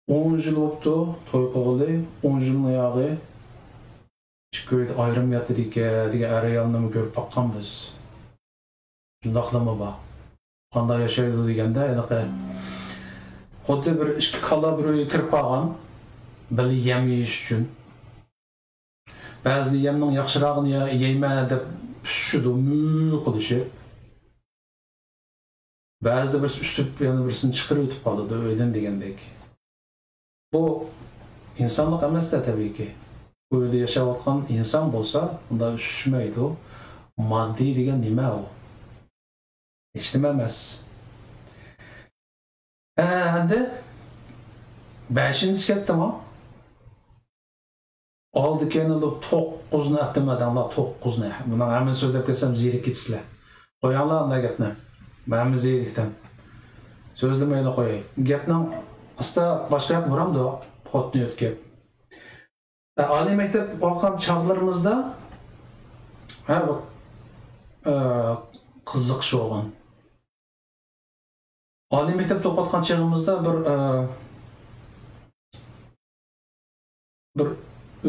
10 yil bo'libdi to'y qilg'ili, 10 yilning yog'i chiqib ayrim yotdi degan ayolni ko'rib baqqanmiz. Shundaqlama bor. Qanday yashaydi deganda, anaqa xuddi bir ikki kalla bir uyga kirib qolgan, bir yem yeyish uchun. Ba'zi yemning yaxshirog'ini yeyma deb pishishdi, mu qilishi. Ba'zida bir usib yana birisini chiqarib o'tib qoladi, o'ydan degandek. Bu insonlik emas-da tabiiyki. Bu yerda yashayotgan inson bo'lsa, unda tushmaydi. Moddiy degan nima u? Hech nima emas. Endi 5-chi ketdimi? Oldi kelib 9 ni atamadanlar 9 ni. Buni hamma so'zlab kelsam zerikib ketisizlar. Qo'yinglar unda gapni. Men zerikdim. So'zlamayla qo'yay. Gapning asta boshqa yoq boramdi, xotni o'tkab. Oliy maktab o'qigan chog'larimizda qiziqish bo'lgan. Oliy maktabda o'qiyotgan chog'imizda bir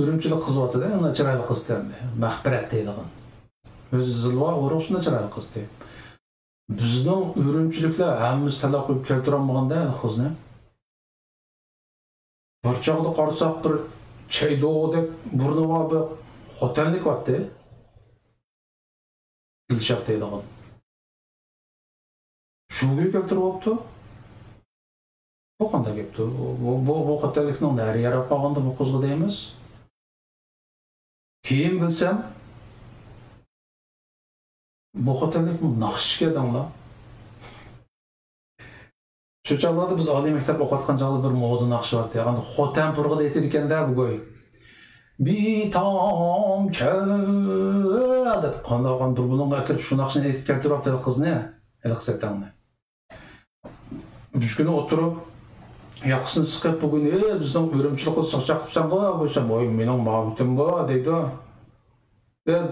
Ürümchilik qiz o'tdi-da, uni chiroyli qiz endi. Mahbirat deydigan. O'zi zilva o'roqshina chiroyli qiz edi. Bizning ürümchiliklar hammamiz talab qo'yib keltirolmaganda qizni. Bir chog'da qarasak bir chaydodek burni bor bir xotinlik o'tdi. Dilshod deydigan. Shunga keltirib olibdi. Bu qanday gapdi? Bu xotinlikning nari yarab qolganda bu qizga deymiz. Keyin bilsam, bu xotinlik naqshga danglar. Shu chog'larda biz oliy maktab o'qiyotgan chog'da bir moda naqshi bor. Ya'ni xotin turg'ida aytib ekanda bu go'y. Bitom deb qandoqan bir bunga kirib shu naqshni aytib keltiribdi qizni, elqisatangni. Üç günü oturup yaqısını sıkıp bugün bizden ürümçülük kılsak çakıpsan koysam oy mening mağlutum bu deydi.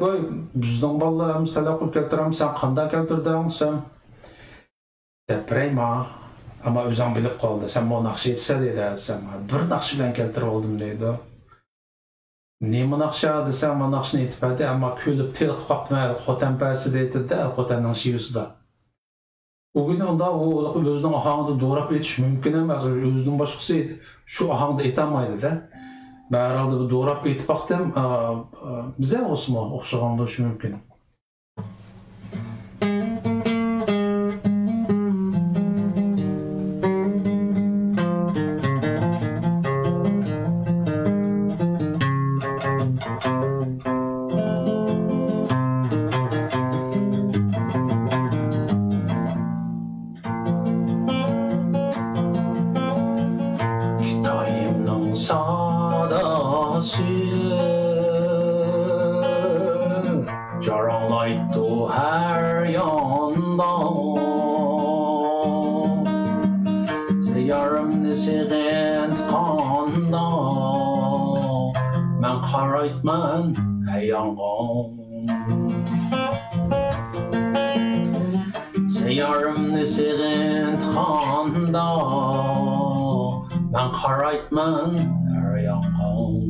Boy bizden ballarımız talep kılıp keltirem sen qanday keltirding sen depreyma ama özüm bilip qoldi. Sen bu naqshi etsa deydi sen bir naqshi bilan keltirib oldim deydi. Nima naqshi desam bu naqshni aytibdi ama kulib til qilib qopmaydi xotanpasi deydi-da, xotanning shiyusida. Bugün onda o özünün ahağında doğrap etiş mümkün emas. Özünün başkası şu ahağında etamaydı da. Ben herhalde bir doğrap etip baktım. Bize olsun mu? Okşağında şu mümkün. Ayttu her yanda Yarımni sigent kanda Men qaraytman ayyangan Yarımni sigent kanda Men qaraytman ayyangan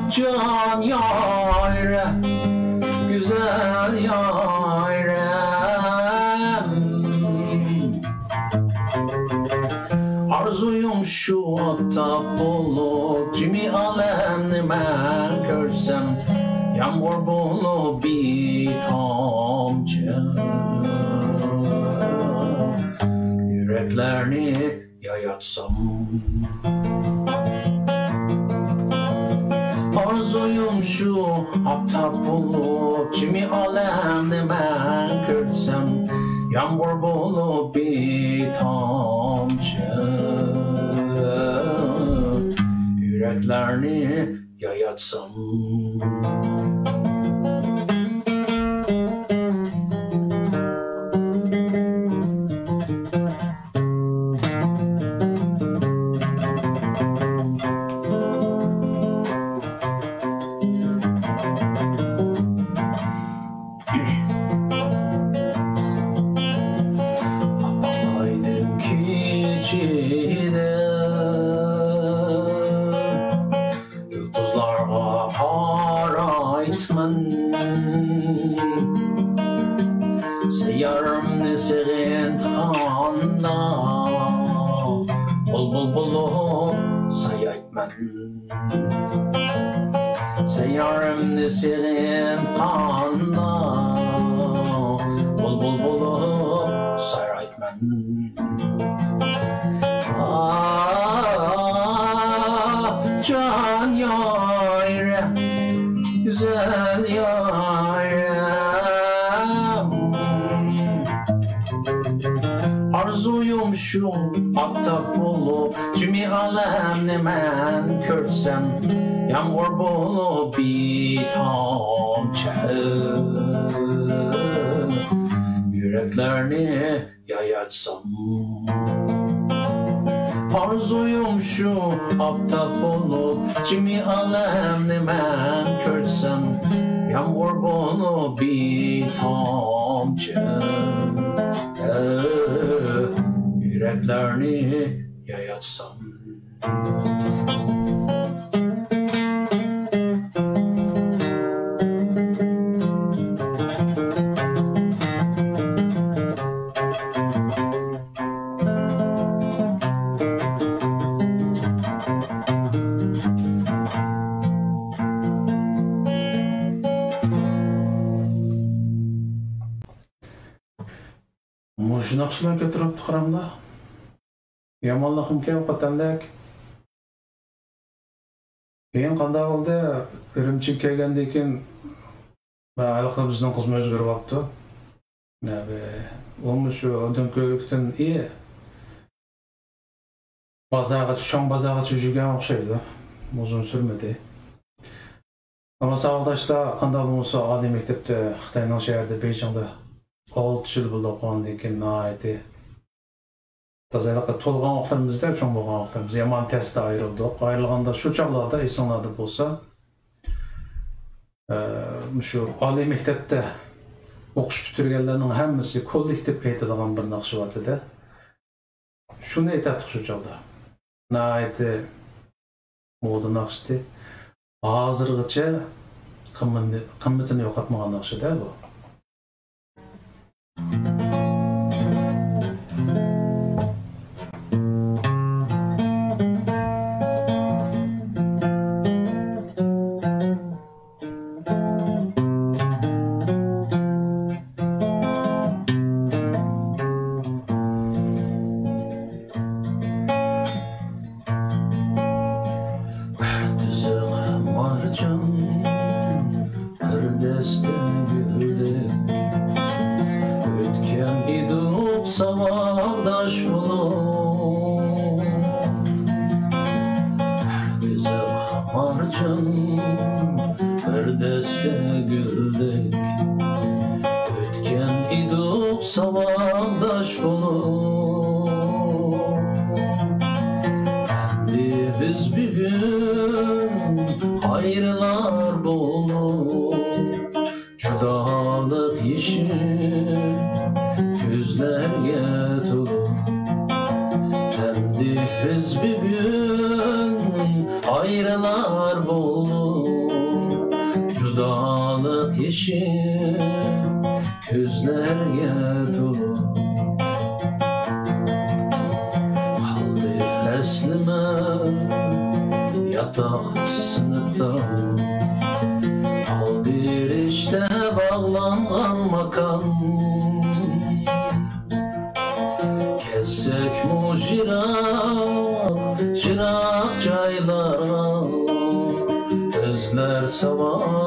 Can yâre, güzel yârem Arzuyum şu atap bulup Cimi alemni ben görsem Yağmur bulup bir tamcı Yüreklerini yayatsam Arzuyum şu aptap bulup Cimi alemni ben görsem Yağmur bulup bir tamcı Yüreklerini yayatsam Yarımni sigent kanda Bul bul bulup sayaytman Yarımni sigent kanda Bul bul bulup sayaytman Can yâre, güzel yâre Arzuyum şu aptap bulup Cimi alemni ben görsem Yağmur bulup bir tamcı Yüreklerini yayatsam Arzuyum şu aptap bulup Cimi alemni ben görsem Yağmur bulup bir tamcı Yüreklerini yayatsam Muşu naqşılar götürüp tıkıramda Yamanlığım kem qatandak Keyin qanday oldu Ürümçi kelgende ekan Aliqda bizning qizma o'zgarib qolibdi Onu shu Dönköylükten iyi Çoğun bazaga жүрген o'xshaydi Uzun sürmedi Ama sağdaşda qanday olsa oliy maktabda Xitoyning shahrida Beyjingda 6 yıl buldu okuğandan keyin naiti Tazaylıqqa to'lgan vaqtlarimizda, cho'ng bo'lgan vaqtlarimizda yomon testda ayrildik. Ayrilganda shu chog'larda esinglarda bo'lsa, shu oliy maktabda o'qish bitirganlarning hammasi kollektiv aytadigan bir naqshi bor edi. Shuni aytdik shu chog'da. Naiti moda naqshdi. Hozirgacha qimmatini yo'qotmagan naqshida bu. Marcan, her deste gülde bir deste güldük. Ötken idik sabahdaş bulup, endi biz bugün ayrılar bulup, judalık işi gözlerge tolup. Endi biz bugün ayrılar bulup, judalık işi gözlerge tolup. Kaldı eslime yatak sınıfta, kaldı işte bağlangan makan. Kessek mu jirak caylara, özler savagdaş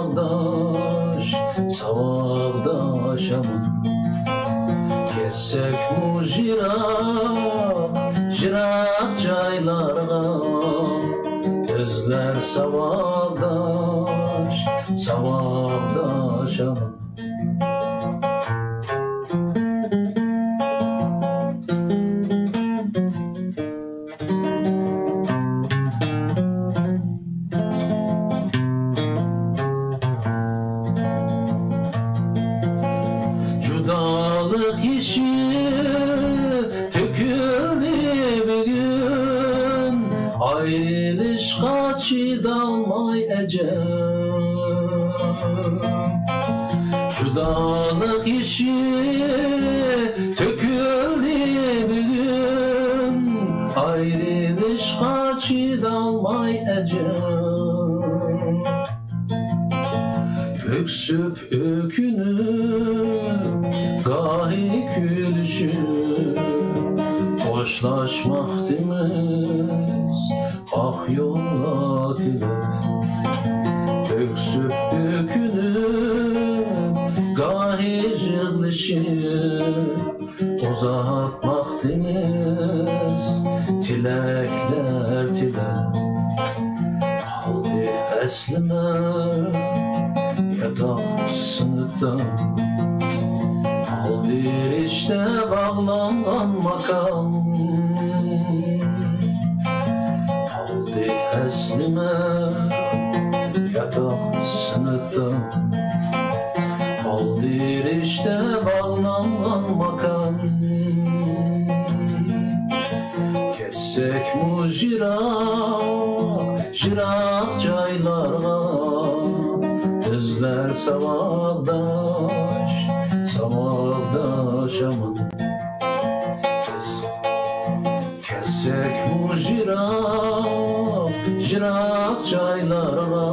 aman. Kessek mu jirak caylara, özler savagdaş aman. Judalık işi töküldü bugün, ayrılışqa çidalmay ecem. Judalık işi töküldü bugün, ayrılışqa çidalmay ecem. Öksüp ökünüp gahi külüşüp, hoşlaşmak demiz ah yola tilip. Öksüp ökünüp gahi jığlışıp, uzatmak demiz tilekler tilep. Kaldı eslime yatak sınıfta, kaldı işte bağlangan makan. Kaldı eslime yatak sınıfta, kaldı işte bağlangan makan. Kessek mu jirak caylarga, özler savagdaş aman. Kessek mu jirak caylarga,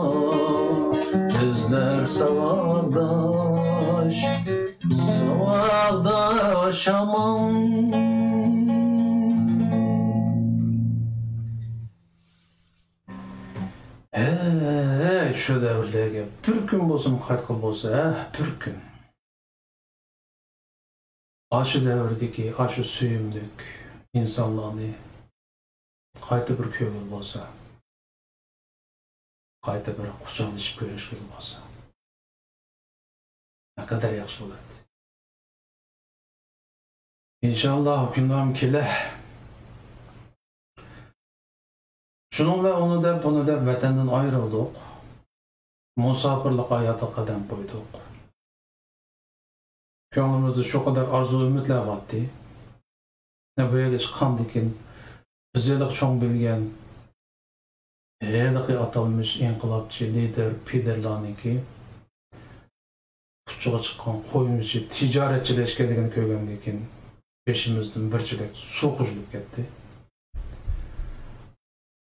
özler savagdaş aman. Şu devrdeki bir gün bolsun qaytqıl bolsa, bir gün. Aşı devrdeki, aşı süyümlük insanlarını qayta bir köngül bolsa, qayta bir quchoqlashib görüşkül bolsa, ne kadar yaxşı bo'ladi. İnşallah o kundan kele. Şununla onu da bunu da vatenden ayrıldık. Musafirlik hayata qadam qo'ydik. Ko'nglimizda shu qadar arzu umidlar batdi. Ne bu yerga chiqqandikin bizlik cho'ng bilgan eliqi atalmış inqilobchi lider Piderlarniki puchug'i chiqqan qo'yimichi tijoratchilashganligini ko'rgandikin beshimizdan birchilik suv qo'shilib ketdi.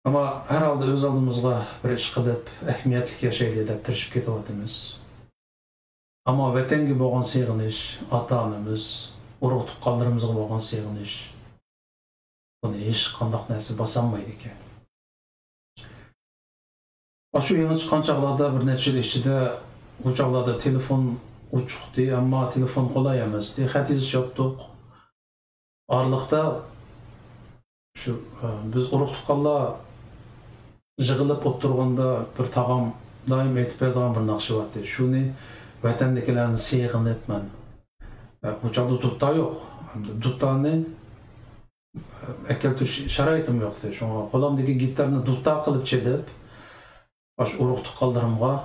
Ama herhalde öz aldığımızda bir iş qilib, ehmiyetlik yaşaylı deb tirishib ketyapmiz. Ama vatanga bo'lgan seg'inish, ota-onamiz, urug' tuqqanlarimizga bo'lgan seg'inish, buni hech qanday narsa bosolmaydi ekan. Shu yangi chiqqan chog'larda bir necha yil ichida u chog'larda telefon o'chiqdi, ammo telefon qulay emasdi. Xat yozishdik. Orliqda shu biz urug' tuqqanlar yig'ilib o'tirganda bir tag'am daim aytib berdiğim bir nakşı var. Şunu vatandakilerini seyğinib ben. Bu çağda dutta yok. Duttani ekeltür şaraytım yoktu. Şuna qolamdaki gitarını dutta kılıp çedip baş uruqtuq kaldırımga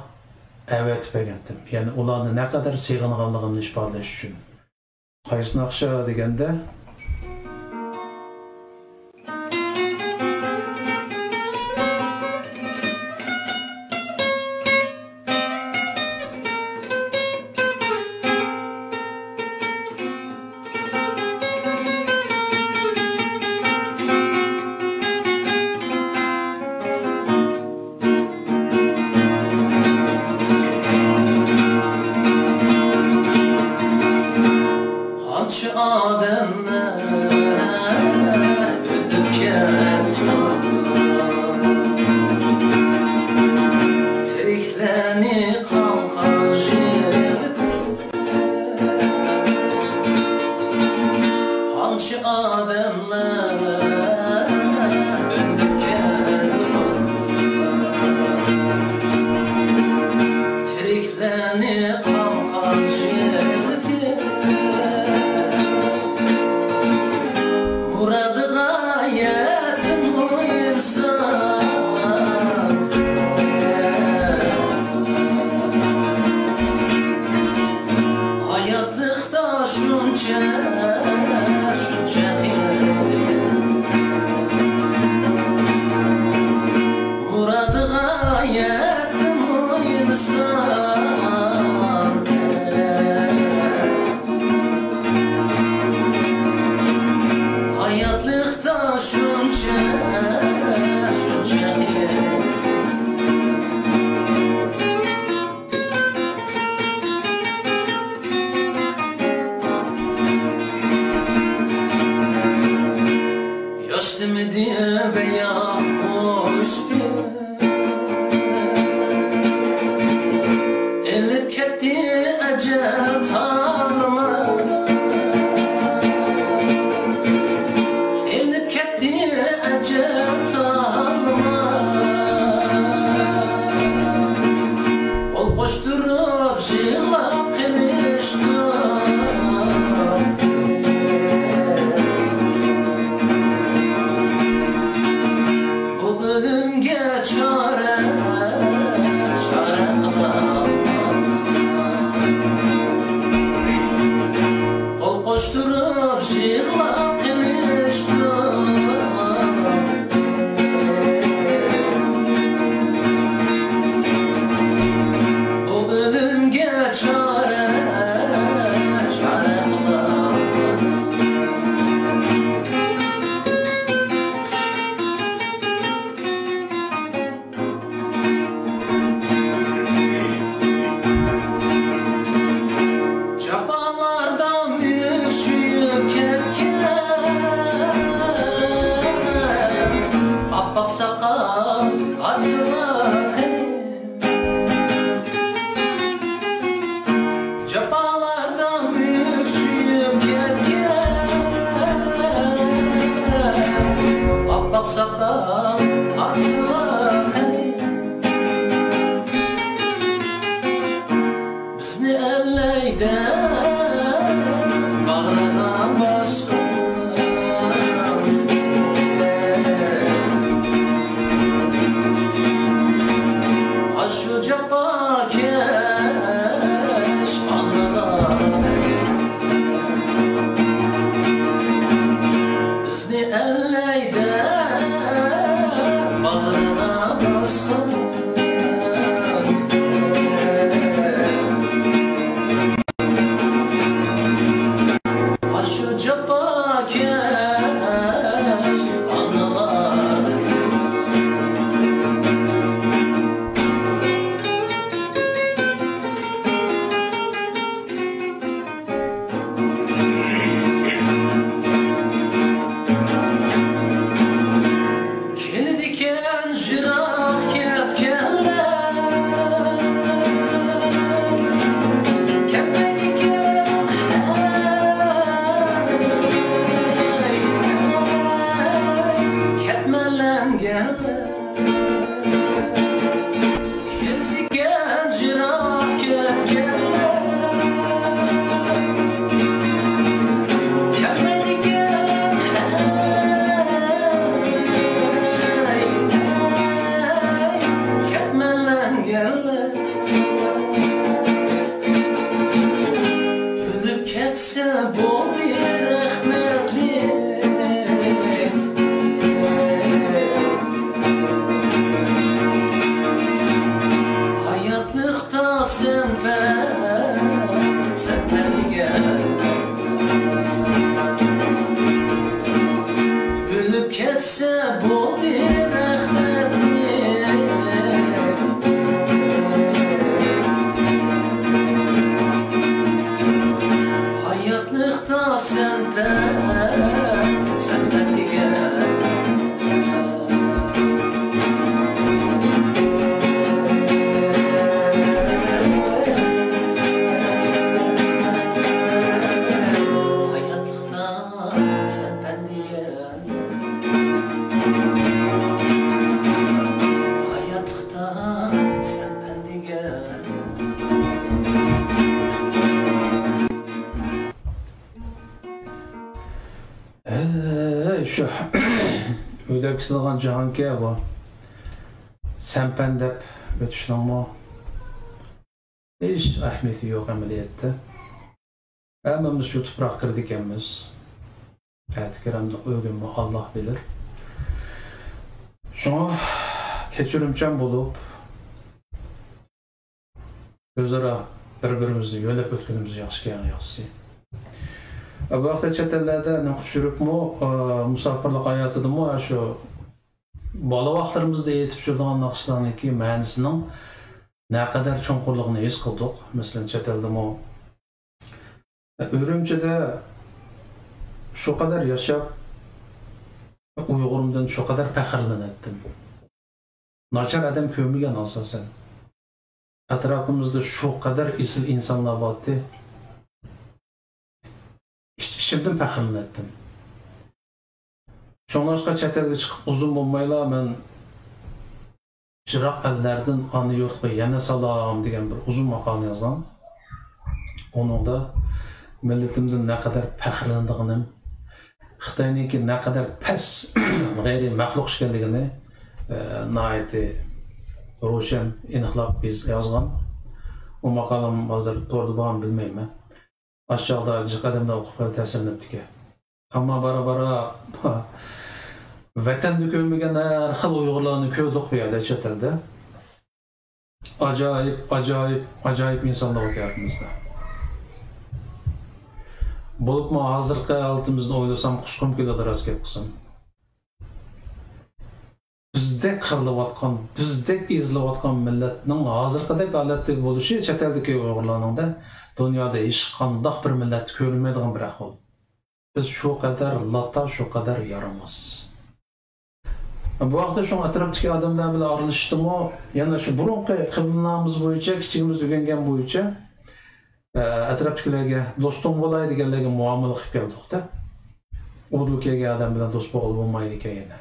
evet begendim. Yani ularni ne kadar seyğinganligini ifadalash uchun. Qaysi naqsha deganda Ölüp ketse bol bir rahmetli hayatlıkta sen benimle ölüp ketse bol bir rahmetli hayatlıkta sen benimle Şu ödeksilgan Cihanke bu. Sen ben dep ötüşün ama hiç ahmeti yok ameliyette. Hemen şu toprak kırdık emmiz. Ayet-i ögünmü Allah bilir. Şuna keçirimçen bulup özara birbirimizni yölep ötkünümüzü yaxşı gelən yaxşısı. Bu vaxtda çetellerde ne küçürüp mu, musafirlik hayatıdı mı, şu bala vaxtlarımızda eğitip şuradan nakışlarını ki mühendisinin ne kadar çoğunluğunu his kıldık. Mesela çetelde mi, Ürümçi'de şu kadar yaşap, Uygurumdan şu kadar pəxirlən ettim. Naçar adam kömügen alsa sen. Etrafımızda şu kadar isil insanlar vardı. İçimden pəxirlən ettim. Şonlaşqa çətəlge çıxıb uzun bulmayla ben Jirak ellerden anı yurtqa yana salam degen bir uzun makal yazgan. Onun da milletimden ne kadar pəxirləndiğini, Xitay'nınki ne kadar pes, gayri məxluq işkenligini naiti roşen iniqlab biz yazgan. O makalam hazır doğru bağım bilmeyim. Aşağıda qadamda oqub təsirlənib ki. Amma bara vətən dökülməyən hər xil Uyğurlarını köydük bu yerdə çətəldə. Acayip insanlar var hayatımızda. Bolup mu hazırkı altımızda oylasam kuşkum kiloda rast kepqisam. Bizdek qırılıvatqan, bizdek izlivatqan milletinin hazırkıdek aletlik boluşu çəteldiki Uyğurlarının da dünyada hiç qandaq bir millet görülmediğin bir ahval. Biz şu kadar lata, şu kadar yaramaz. Bu vaxtda şu etrafdaki adamlar bile aralıştım o, yani şu burunqi qıblınamız boyunca, kiçigimiz ögengen boyunca etrafdakilerge dostum bolaydı deganlarga muomala qilib keldik da. O'rluk kelgan adam bilan do'st bo'lib bo'lmaydi ekan yana.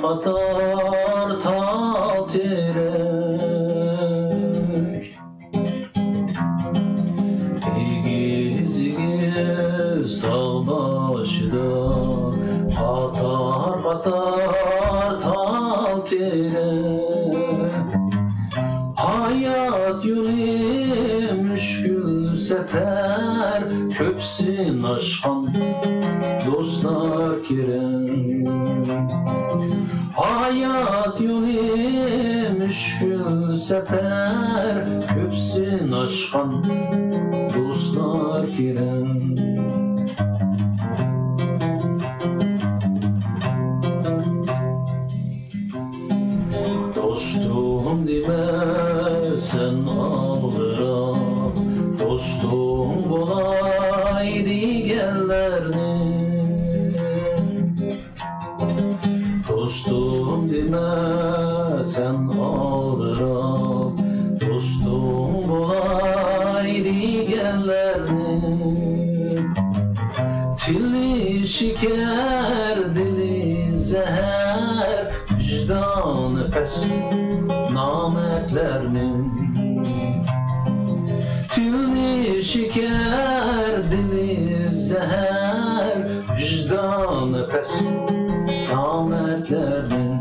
Qatar tal terek İgiz dağ başıda Qatar tal terek Hayat yolu müşkül sefer Köpsün aşkan dostlar kerem Hayat yolu müşkül sefer Köpsün aşkan dostlar kerem Dostum deme sen ağıra Dostum kolay digenlerini Dostum deme, sen ağıra, dostum olay şeker, dili zehər, vicdanı pəs namərdlərinin. Tilni şeker, dili zehər, vicdanı pəs namərdlərinin.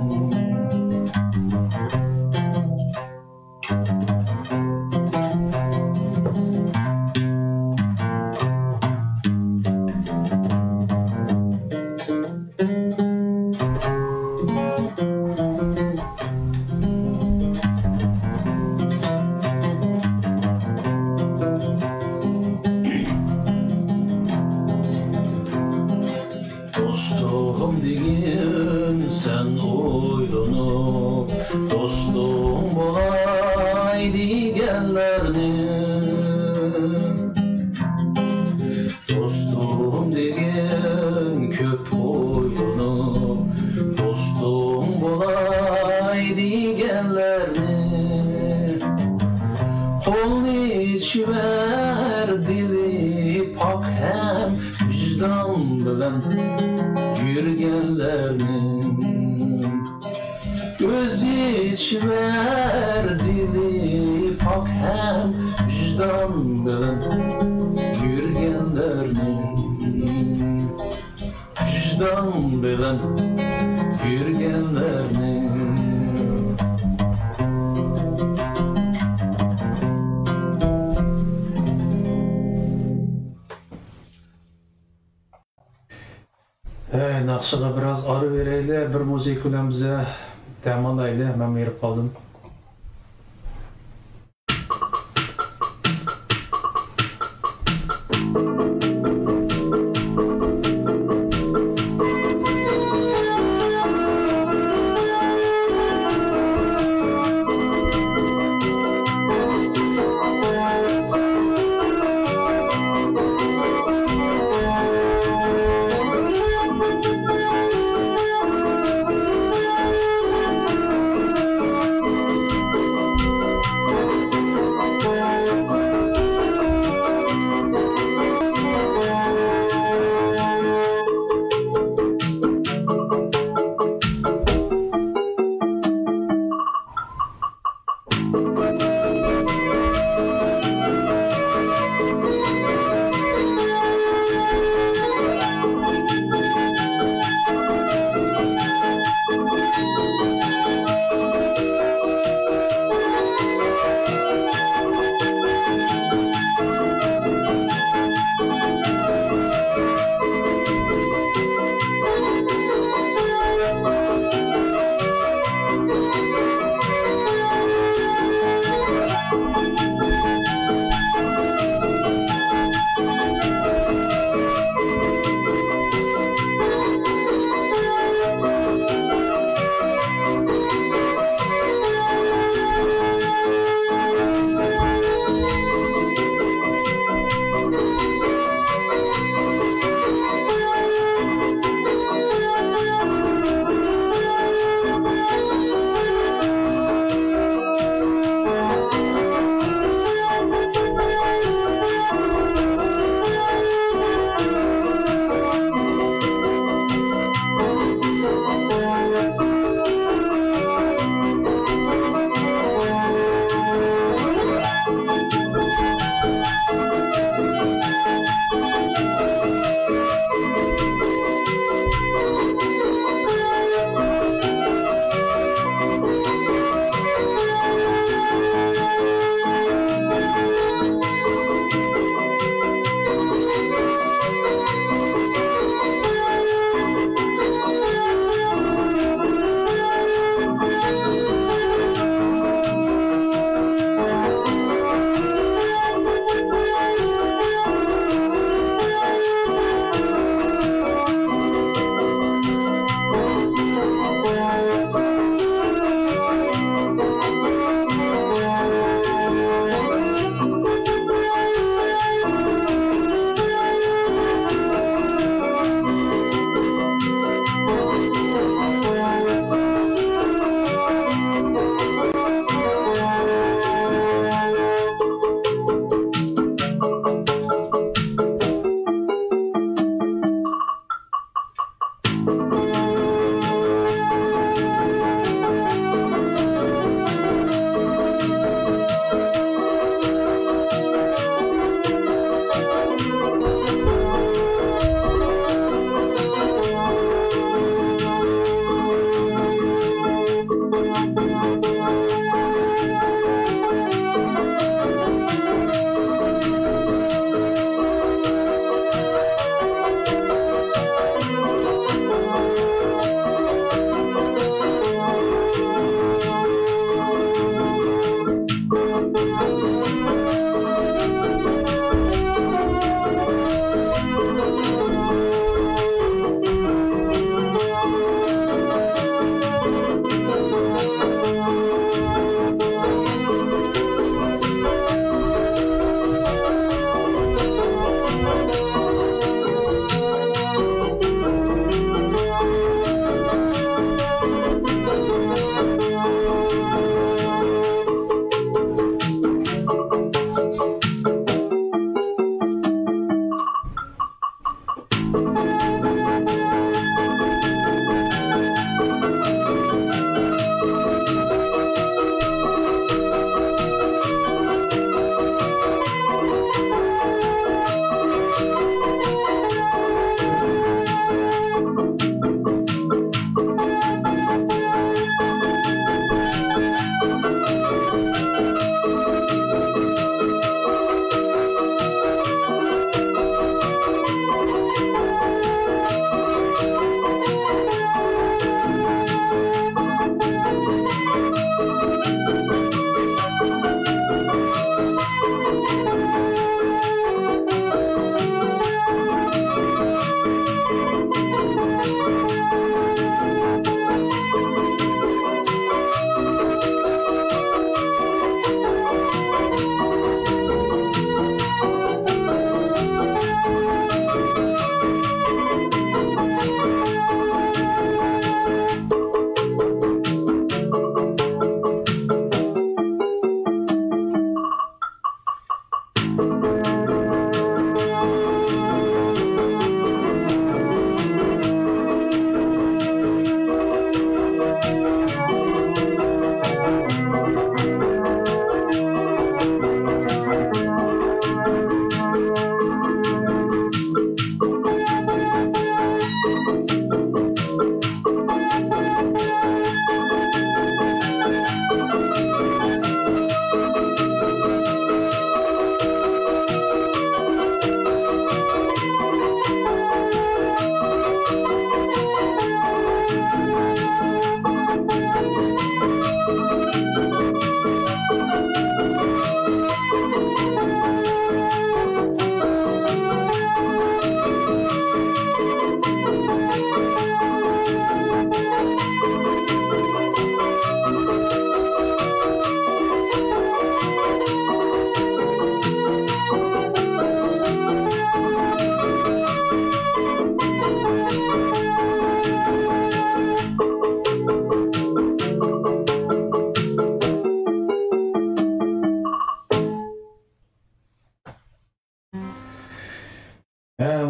Dostum digin sen oylanıp, dostum bolay digenlerinin. Dostum digin köp oylanıp, dostum bolay digenlerinin. Kolunu içiver, dili pak hem vicdan bilen yürgenlerinin. Göz içiver, dili pak hem vicdan bilen yürgenlerinin. Vicdan bilen yürgenlerinin. Nakşıga biraz arı vereyle, bir müzik bilen bize demalayla, ben verip kaldım.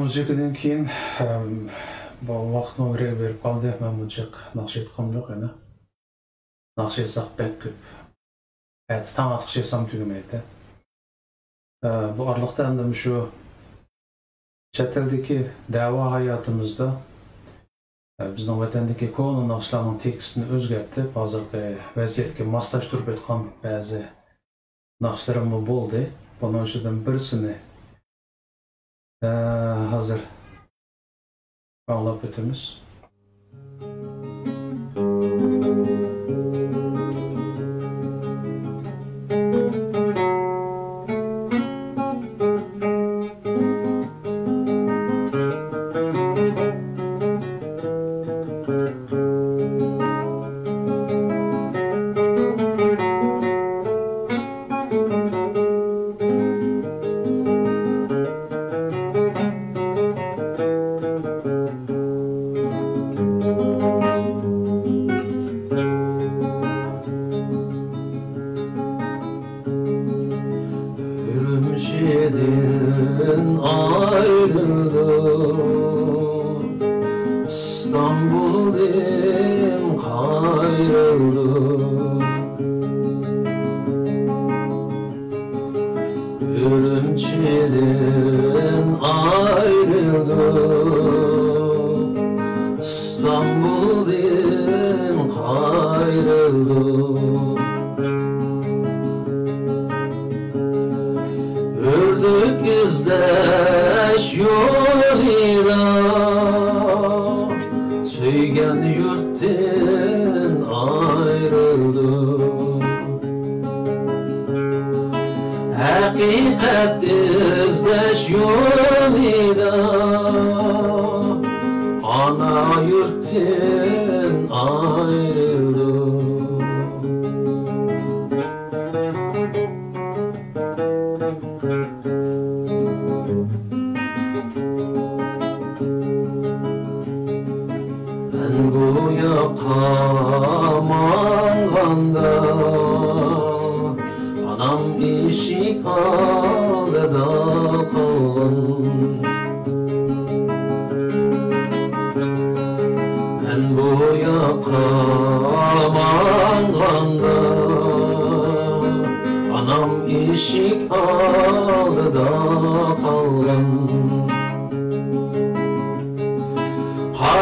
Müzikadan keyin bu vaqtni o'g'riga berib qoldi. Men buncha naqsh aytqim yo'q yana. Naqsh aytsaq bek ko'p. Taң atqich aysam tugamaydi. Bu oraliqda endi shu chet eldagi da'vo hayotimizda bizning vatandagi ko'ni naqshlarning tekstini o'zgartib, hozirgi vaziyatga moslashtirib aytgan ba'zi naqshlarim bo'ldi. Bundan ichidan birisini hazır anlap ötümüz.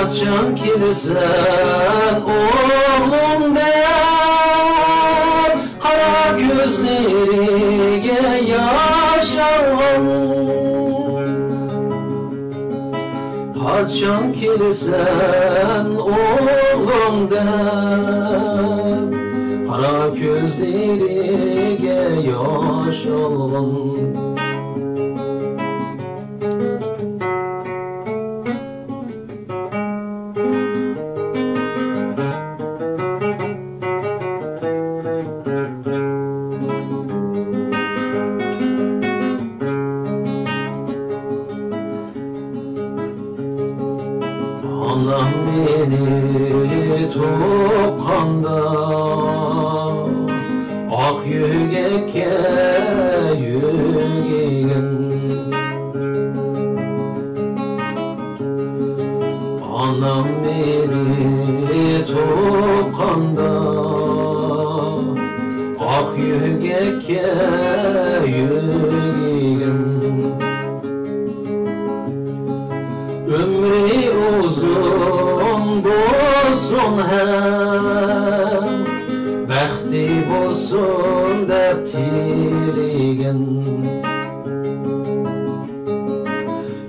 Kaçan kilisen oğlum der, kara gözlerine yaş algan. Kaçan kilisen oğlum der, kara gözlerine yaş algan. Anam beni tuqqanda ak yürekке yüge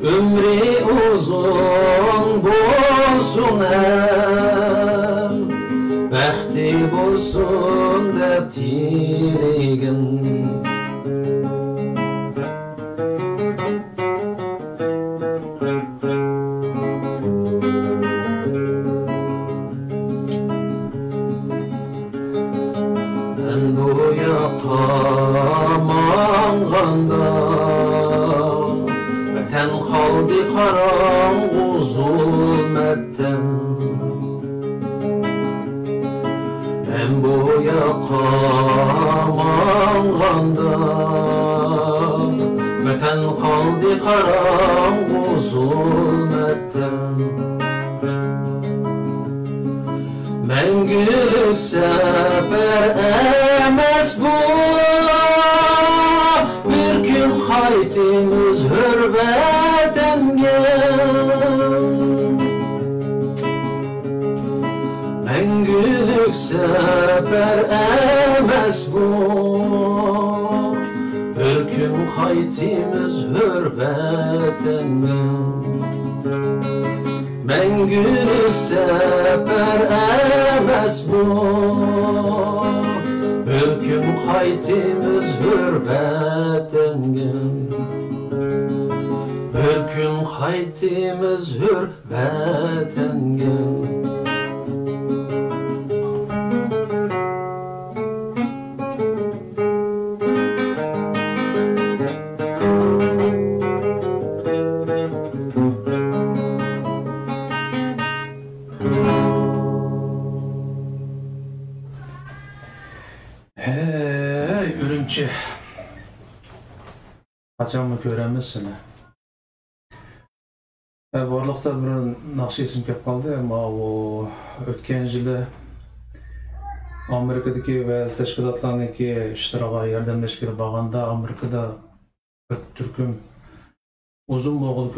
Ömrü uzun bolsun hem Bəxti bolsun dep tilegin Ben bu yaqa manganda Vətən qaldı qaranğı zulmətdən Ben bu yaqa manganda Vətən qaldı qaranğı zulmətdən Məngülük səfər əməz bu Bir gün xaytimiz hürvətən gel Məngülük səfər əməz bu Bir gün xaytimiz hürvətən gel Məngülük səfər əməz bu Bir gün xaytimiz hürvətən gel Bir gün xaytimiz hürvətən gel Ürümçi. Kaçan mı göremiz seni? Varlıqda bir nakşi isim kep kaldı ama o ötken yılı Amerika'daki ve teşkilatlarındaki iştirağa yardımlaşkili bağında Amerika'da Türk'üm uzun boğulu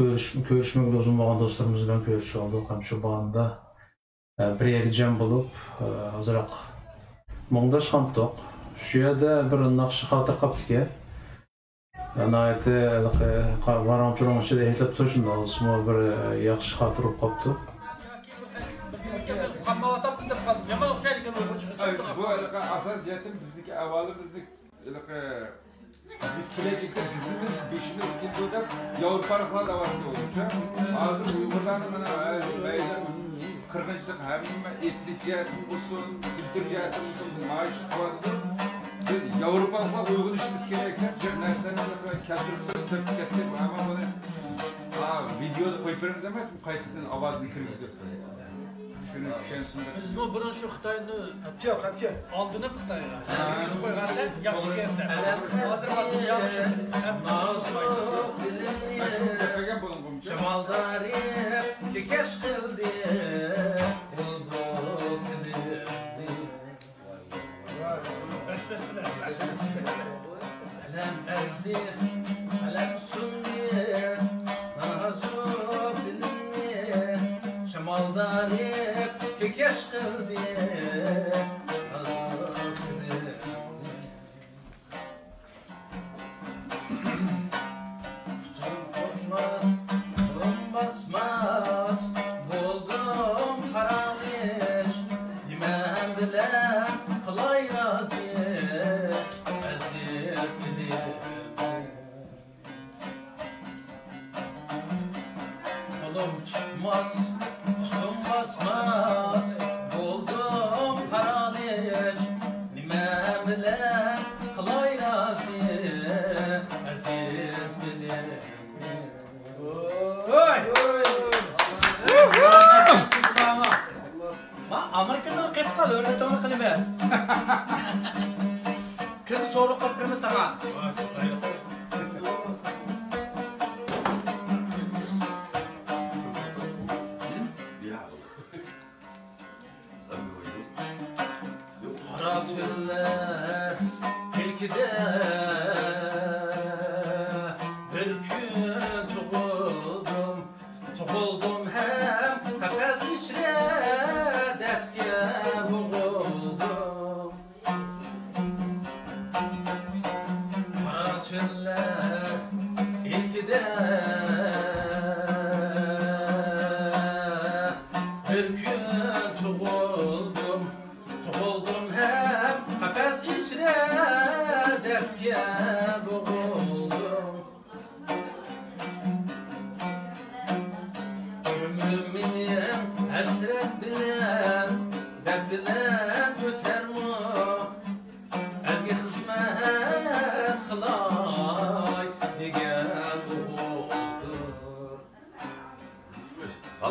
görüşmekle uzun boğan dostlarımızla görüşü olduk. Hem şu bağında bir yercem bulup azırak Mongdaş kamtık. Şu yerde bir nakşı hatır kaptı ki Nayeti varan çorun içinde ehlep tutuşunda olsun bir yaxşı hatır olup kaptı. Bu asas yetim bizdeki avalımızdık Kilecik'te dizimiz 5'ini ikinci ödep Yavruparıklar da vardı olunca Ağzım Uygur'dan bana beyler 40'lık hem etlik yetim olsun, kültür yetim olsun, maaşı vardı Biz Yavruparıklar uygun işimiz gerekten Cernetlerden keltirip tepkettik ama bunu videoda koyup verimiz demezsin kayıtlıktan avazını kırgızıp Şunu düşensinde Biz bu burun şu Xitayını öpüyor aldığını Xitay'a biz koyğanda yaxşı geldi Adırbatın yanlış hem Tepegen bulun komşu Şamaldari kekeş kıldı Alem ezdi, alem sundi, nazu bilinni Şamaldari kekeş kıldı Basmaz, buldum paraliş Yemen bilen kılay razı Aziz bilir Kolum çıkmaz, kolum basmaz Buldum paraliş Yemen bilen kılay razı Aziz bilir Amerika'da kıpkal öğretmeni kılıver Kız soru kıpkırını sana Kara tüller tilkide bir gün tuğuldum hem kafes içre dertke boğuldum Kara tüller tilkide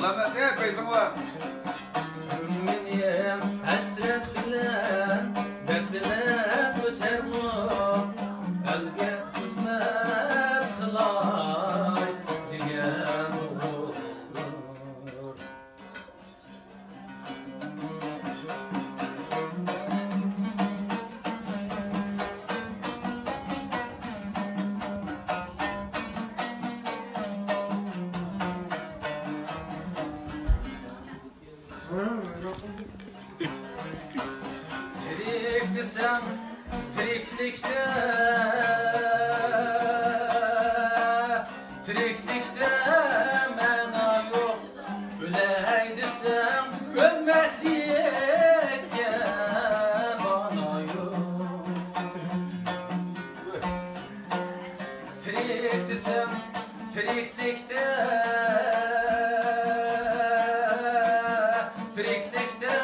Allah'ım ne yapıyorsun var? Benim hasret bilen dert bilen öter mu? Elge hizmet kılay diyen olur. Tirik desem tiriklikte Tiriklikte mena yok Öley desem ölmeklikte bana yok Tirik desem tiriklikte Tiriklikte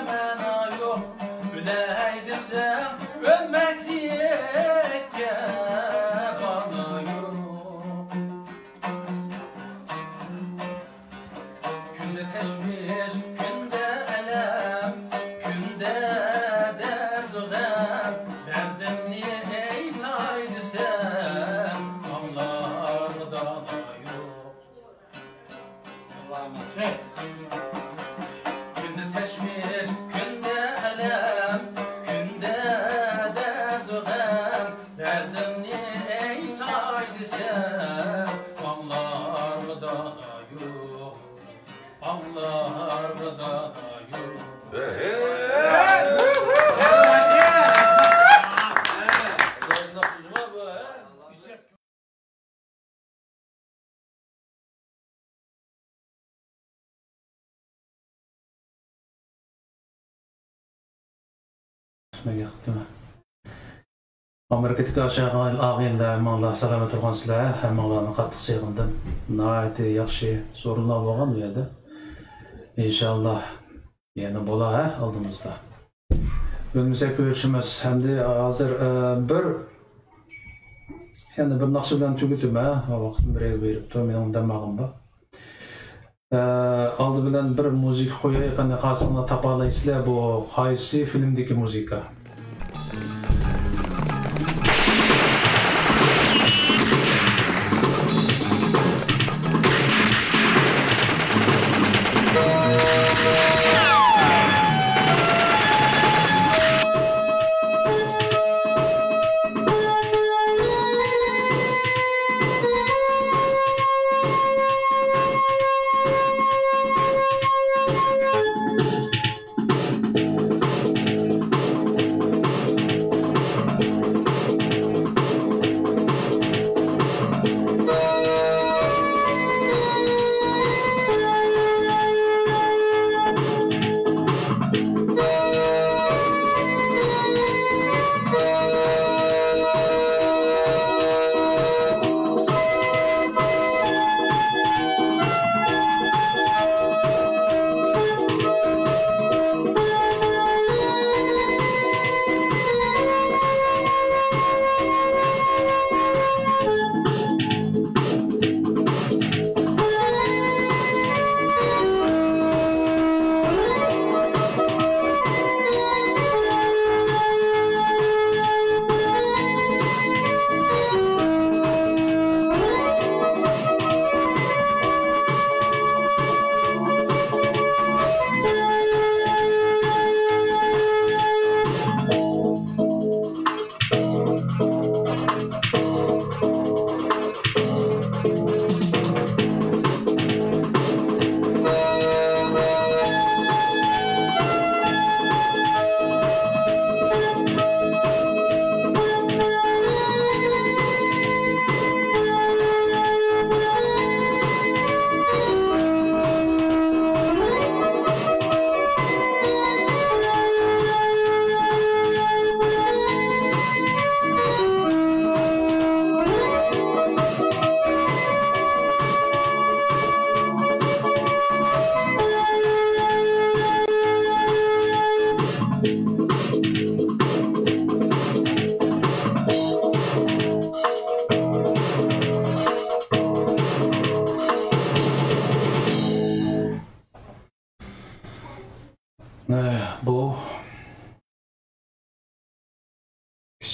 mena yok Öley desem ölmeklikte bana yok Günde teşviş, günde elem Günde derd o gam Derdim niye eytay desem Anlar da yok Günde teşviş, günde elem Günde derd o gam Derdim niye eytay desem Anlar da yok Anlar da yok Amerikadaki aşağı ağıyında Allah salamet olgan sizler, hem Allah'ın qattiq sevgindim. Nayeti yaxşı sorunlar bolgan bu yerda. İnşallah yana bola ha aldığımızda. Önümüzdeki görüşümüz hamda hazır bir naqsh bilan tugatdim ha. Vaqtni birga berib tur, mening damag'im bor. Aldı bilan bir müzik qo'yay, qanday qasinglar topalaysizlar bu qaysi filmdagi muzika?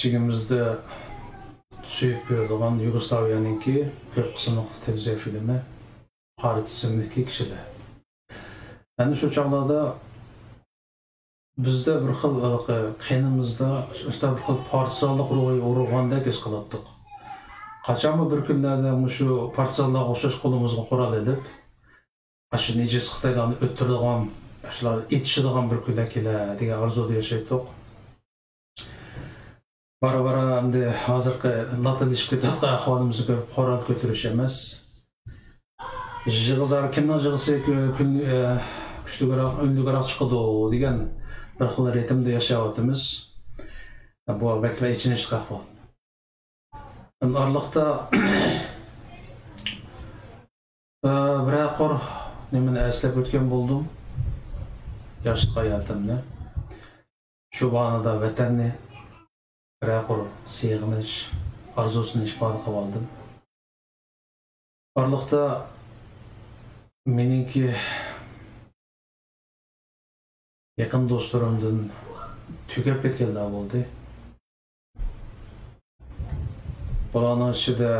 kichigimizda suyib ko'radigan Yugoslaviyaningki ko'p qismli televiziya filmi Harit ismli kishilar. Endi shu chog'larda bizda bir xil qenimizda işte bir xil partizanlik ruhi urug'andek his qilardik. Qachonmi bir kunlarda shu partizanlarga o'xshash qo'limizga qurol edib, shu necis Xitoylarni o'ttiradigan, shular etishadigan bir kunlar kelar degan orzuda yashaydik. Bara endi hozirgi latilishib ketayotgan ahvolimizni ko'rib qurol ko'tarish emas. Yig'izlar kimdan yig'ilsa kuchliroq, unliroq chiqadi degan bir xil ritmda yashayapmiz. Bu bekla ichinishli ahvol. Arliqda bir aqor nimani eslab o'tgan bo'ldim. Yoshlik hayotimni. Shu banada vatanni bir aqor sig'inish orzusini ifoda qilib oldim. Arliqda meningki yaqin do'stlarimdan tugab ketganlar bo'ldi. Bularning ichida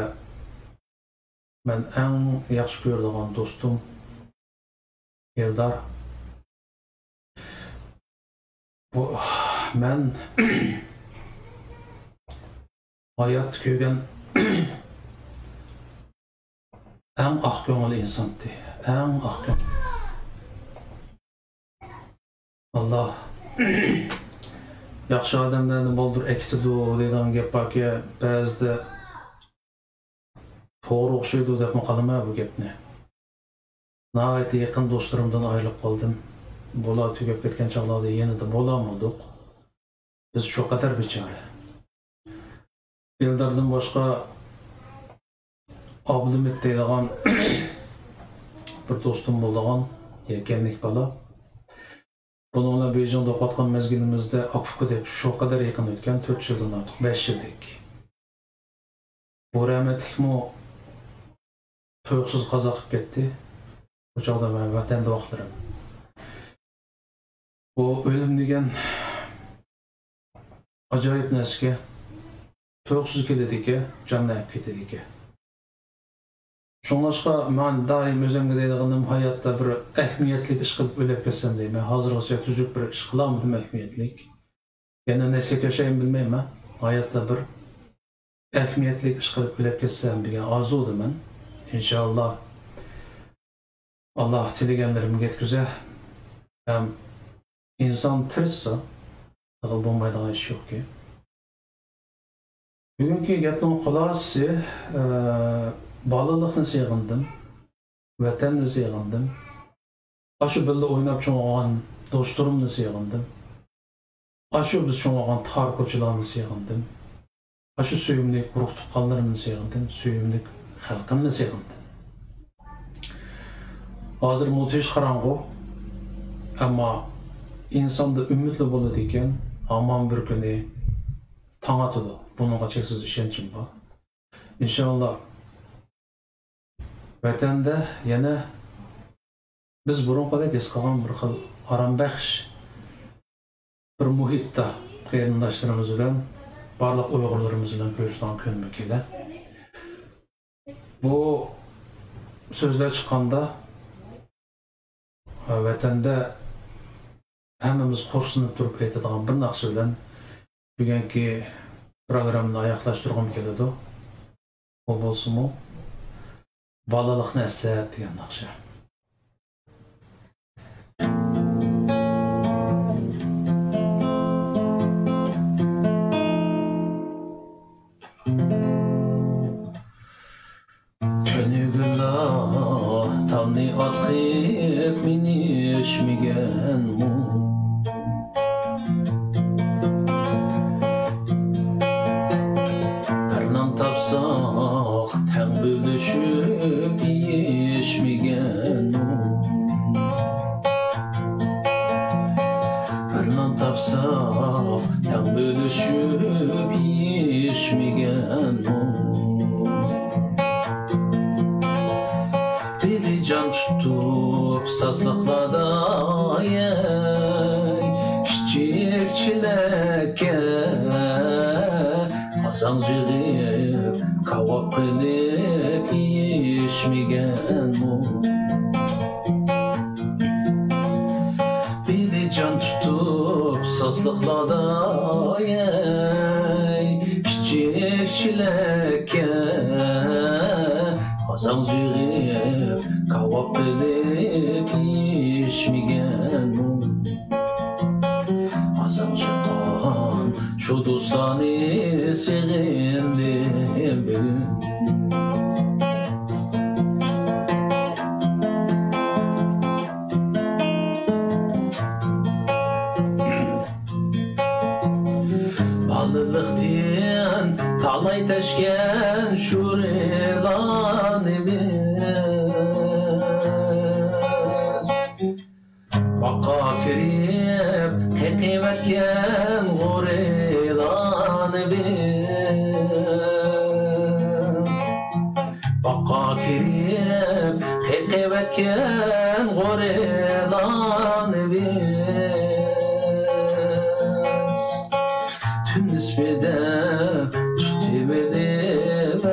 men eng yaxshi ko'radigan do'stim Eldar. Bu men hayot ko'rgan eng oq ko'ngil insondir. Eng oq ko'ngil. Allah yaxshi odamlarni bo'ldir ektidu degan gap borki, ba'zida to'g'ri o'xshaydi deb qolaman bu gapni. Nəhayət yaqin do'stlarimdan ayrilib qoldim. Bular tugab ketgan chog'larda yanada bo'lolmadik. Biz shu qadar bechora. Eldardan boshqa Abdulmit deydigan bir do'stim bo'lgan, yakanlik bola. Bununla Beyjingda o'qitgan mezgilimizda Akfukka deb shu qadar yaqin o'tgan 4 yildan ortiq, 5 yildik. Bu rahmatlikmi to'yqsiz qazo qilib ketdi. Bu chog'da men vatanda vaqtlarim. Bu o'lim degan ajoyib narsaga to'yqsiz ketadi-ki, jannat ketadi-ki. Şunlaşqa mən daim özümə deyilğanım hayatda bir əhmiyyətlik iş qılıb ölüb ketsəm deyim. Hazırlıqca tüzük bir iş qılamıdım əhmiyyətlik. Yəni nəslik yaşayım bilməyim. Hayatda bir əhmiyyətlik iş qılıb ölüb ketsəm degan arzudur mən. İnşallah Allah tiləgənlərim yetkizə. Həm insan tirsə, tığıl bulmaydığı iş yox ki. Bugünkü gapning xulosasi balalıqni sığındım, vatanni sığındım. Aşı birga o'ynab cho'ng'an do'stlarimni sığındım. Aşı biz cho'ng'an tar ko'chalarni sığındım. Aşı suyumli guruh tuqqanlarimni sığındım, suyumli xalqimni sığındım. Hozir mutish qarang'u, ammo insonda umidli bo'ladi ekan, hamon bir kuni tong otadi. Bununla cheksiz ishonchim bor. İnşallah vatanda yana biz burunqidek his qilgan bir xil arambaxsh bir muhitda qarindoshlarimiz bilan, barliq uyg'urlarimiz bilan ko'rishdan ko'nib keldi. Bu so'zlar chiqqanda vatanda hammamiz xo'rsinib turib aytadigan bir naqsha bilan bugungi programmani oyoqlashtirgim keladi. Bu bo'lsa-mu balalıqni eslab degan naqsha. Könügülla tanni atqib meni ishmigan mu. Arnam tapsaq tam bölüşüp yeyishmigan mu. Arnam tapsaq tam bölüşüp yeyishmigan mu. Dili can tutup sazlıqlarda kichik çilekka Azan jığıp kavap kılıp işmigen mu Biri can tutup sazlıklarda Kiçik çilekke Azan jığıp kavap kılıp işmigen mu Azan jığıp şu dostani sevindim bugün Balılık diyen talay teşken şurilan biz Baka kirip tekimetken gurilan biz Baka kirip tekimetken gurilan biz Tüm nisbide tutti belimey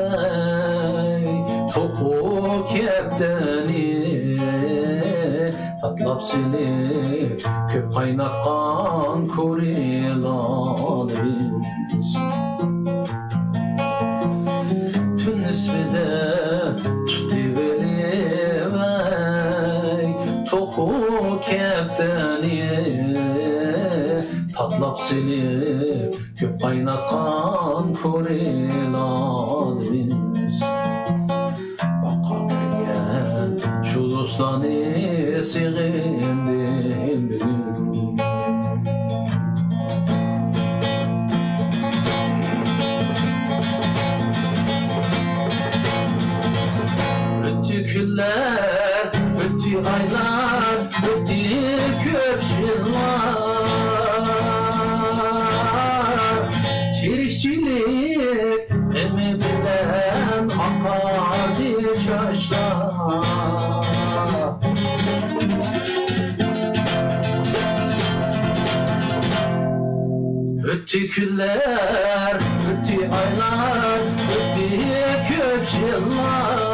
Toku kepteni Tatlap silip köp kaynatkan kurilan biz Tüm nisbide tutti belimey Toku kepteni Tatlap silip köp kaynatkan kurilan biz Baka kirgen şu dostani sevindim bugün Öttü küller, öttü aylar, öttü köp yıllar Çirikçilik emi bilen akadı çaşlar Öttü küller, öttü aylar, öttü köp yıllar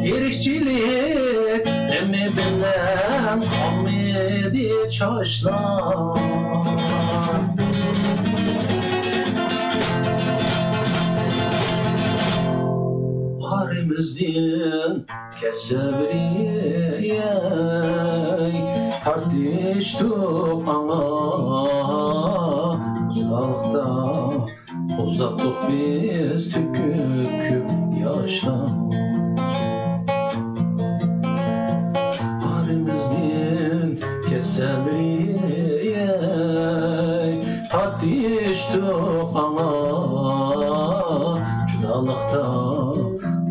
Yerikçilik emi bilen hamidi çaşlar Harimizden kesebri Tartıştık ana Uzakta uzattık biz tüküp küp yaşla Harimizden kesebri Tartıştık ana Judalıkta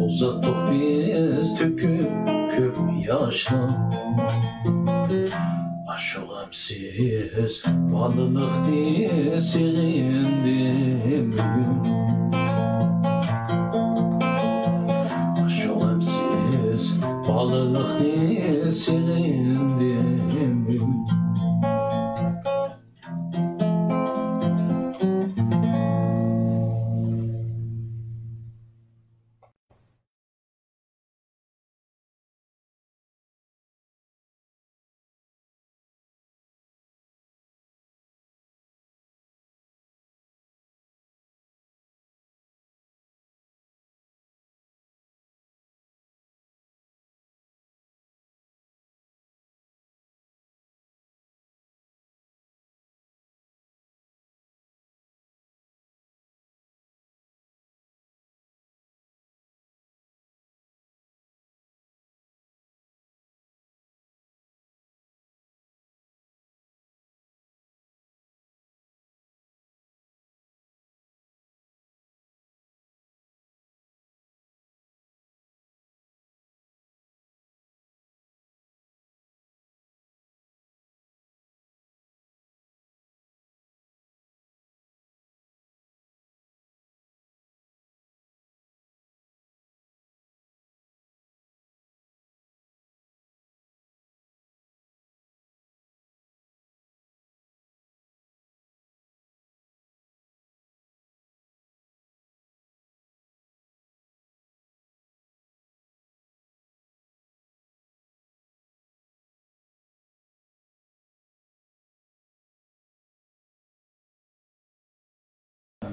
uzattık biz tüküp küp yaşla Aşığımsiz balılık diye sevindim bugün Aşığımsiz balılık diye sevindim bugün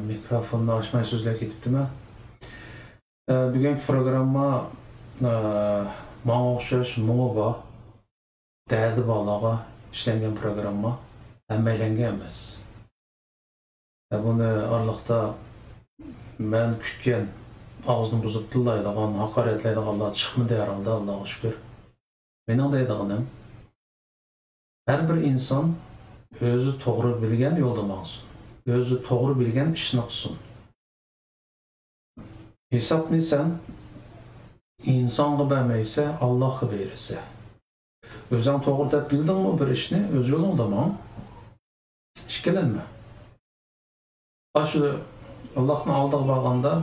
Mikrofonunu açmay sözler ketipdimi? Bugungi programma manga o'xshash mungi bor, derdi borlarga ishlangan programma, hammaylanga emas. Buni orliqda men kutgan og'zni buzib tillaydigan, haqoratlaydiganlar chiqmadi herhalde, Allohga shukr. Mening deydiganim, har bir inson o'zi to'g'ri bilgan yo'lda mangsin. O'zi to'g'ri bilgan ishni qilsin. Hesabni sen insonga bermaysa, Allohga berirsa. O'zing to'g'ri deb bildingmi bir ishni, o'z yo'lingda mang. Ishkilanma. Shu Allohning oldiga borganda,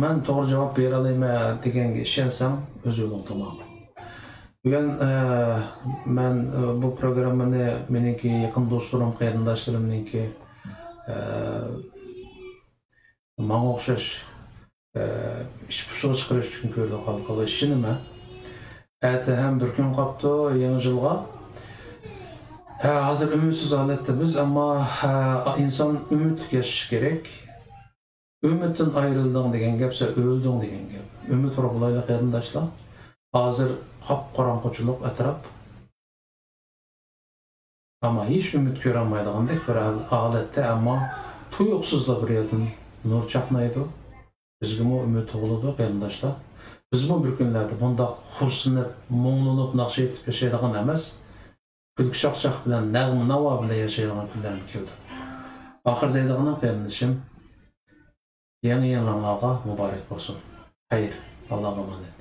men to'g'ri javob bera olaman deganga ishonsam, o'z yo'lingda mang. Bugun men bu programmani meniki yaqin do'stlarim, qarindoshlarimniki manga o'xshash ish pishig'i chiqarish uchun ko'rdi qoldi. Ishi nima? Ati ham bir kun qolibdi yangi yilga. Hozir umidsiz holatda biz, ammo inson umidga yashash kerak. Umiddan ayrilding degan gapsa o'lding degan gap. Umid bo'laydi qarindoshlar. Hozir qop-qorong'uchilik atrof. Ammo hech umid ko'rolmaydigandek bir holatda, ammo tuyuqsizlar bir yerdan nur chaqnaydi. Bizga umid tug'iladi qarindoshlar. Biz bu bir kunlarda bunda xursandib, mo'nglanib naqsh etib yashaydigan emas, kulki chaqchaq bilan, nag'ma navo bilan yashaydigan kunlar keldi. Oxir deydiganim qarindoshim, yangi yillarga muborak bo'lsin. Xayr, Allohga emanet.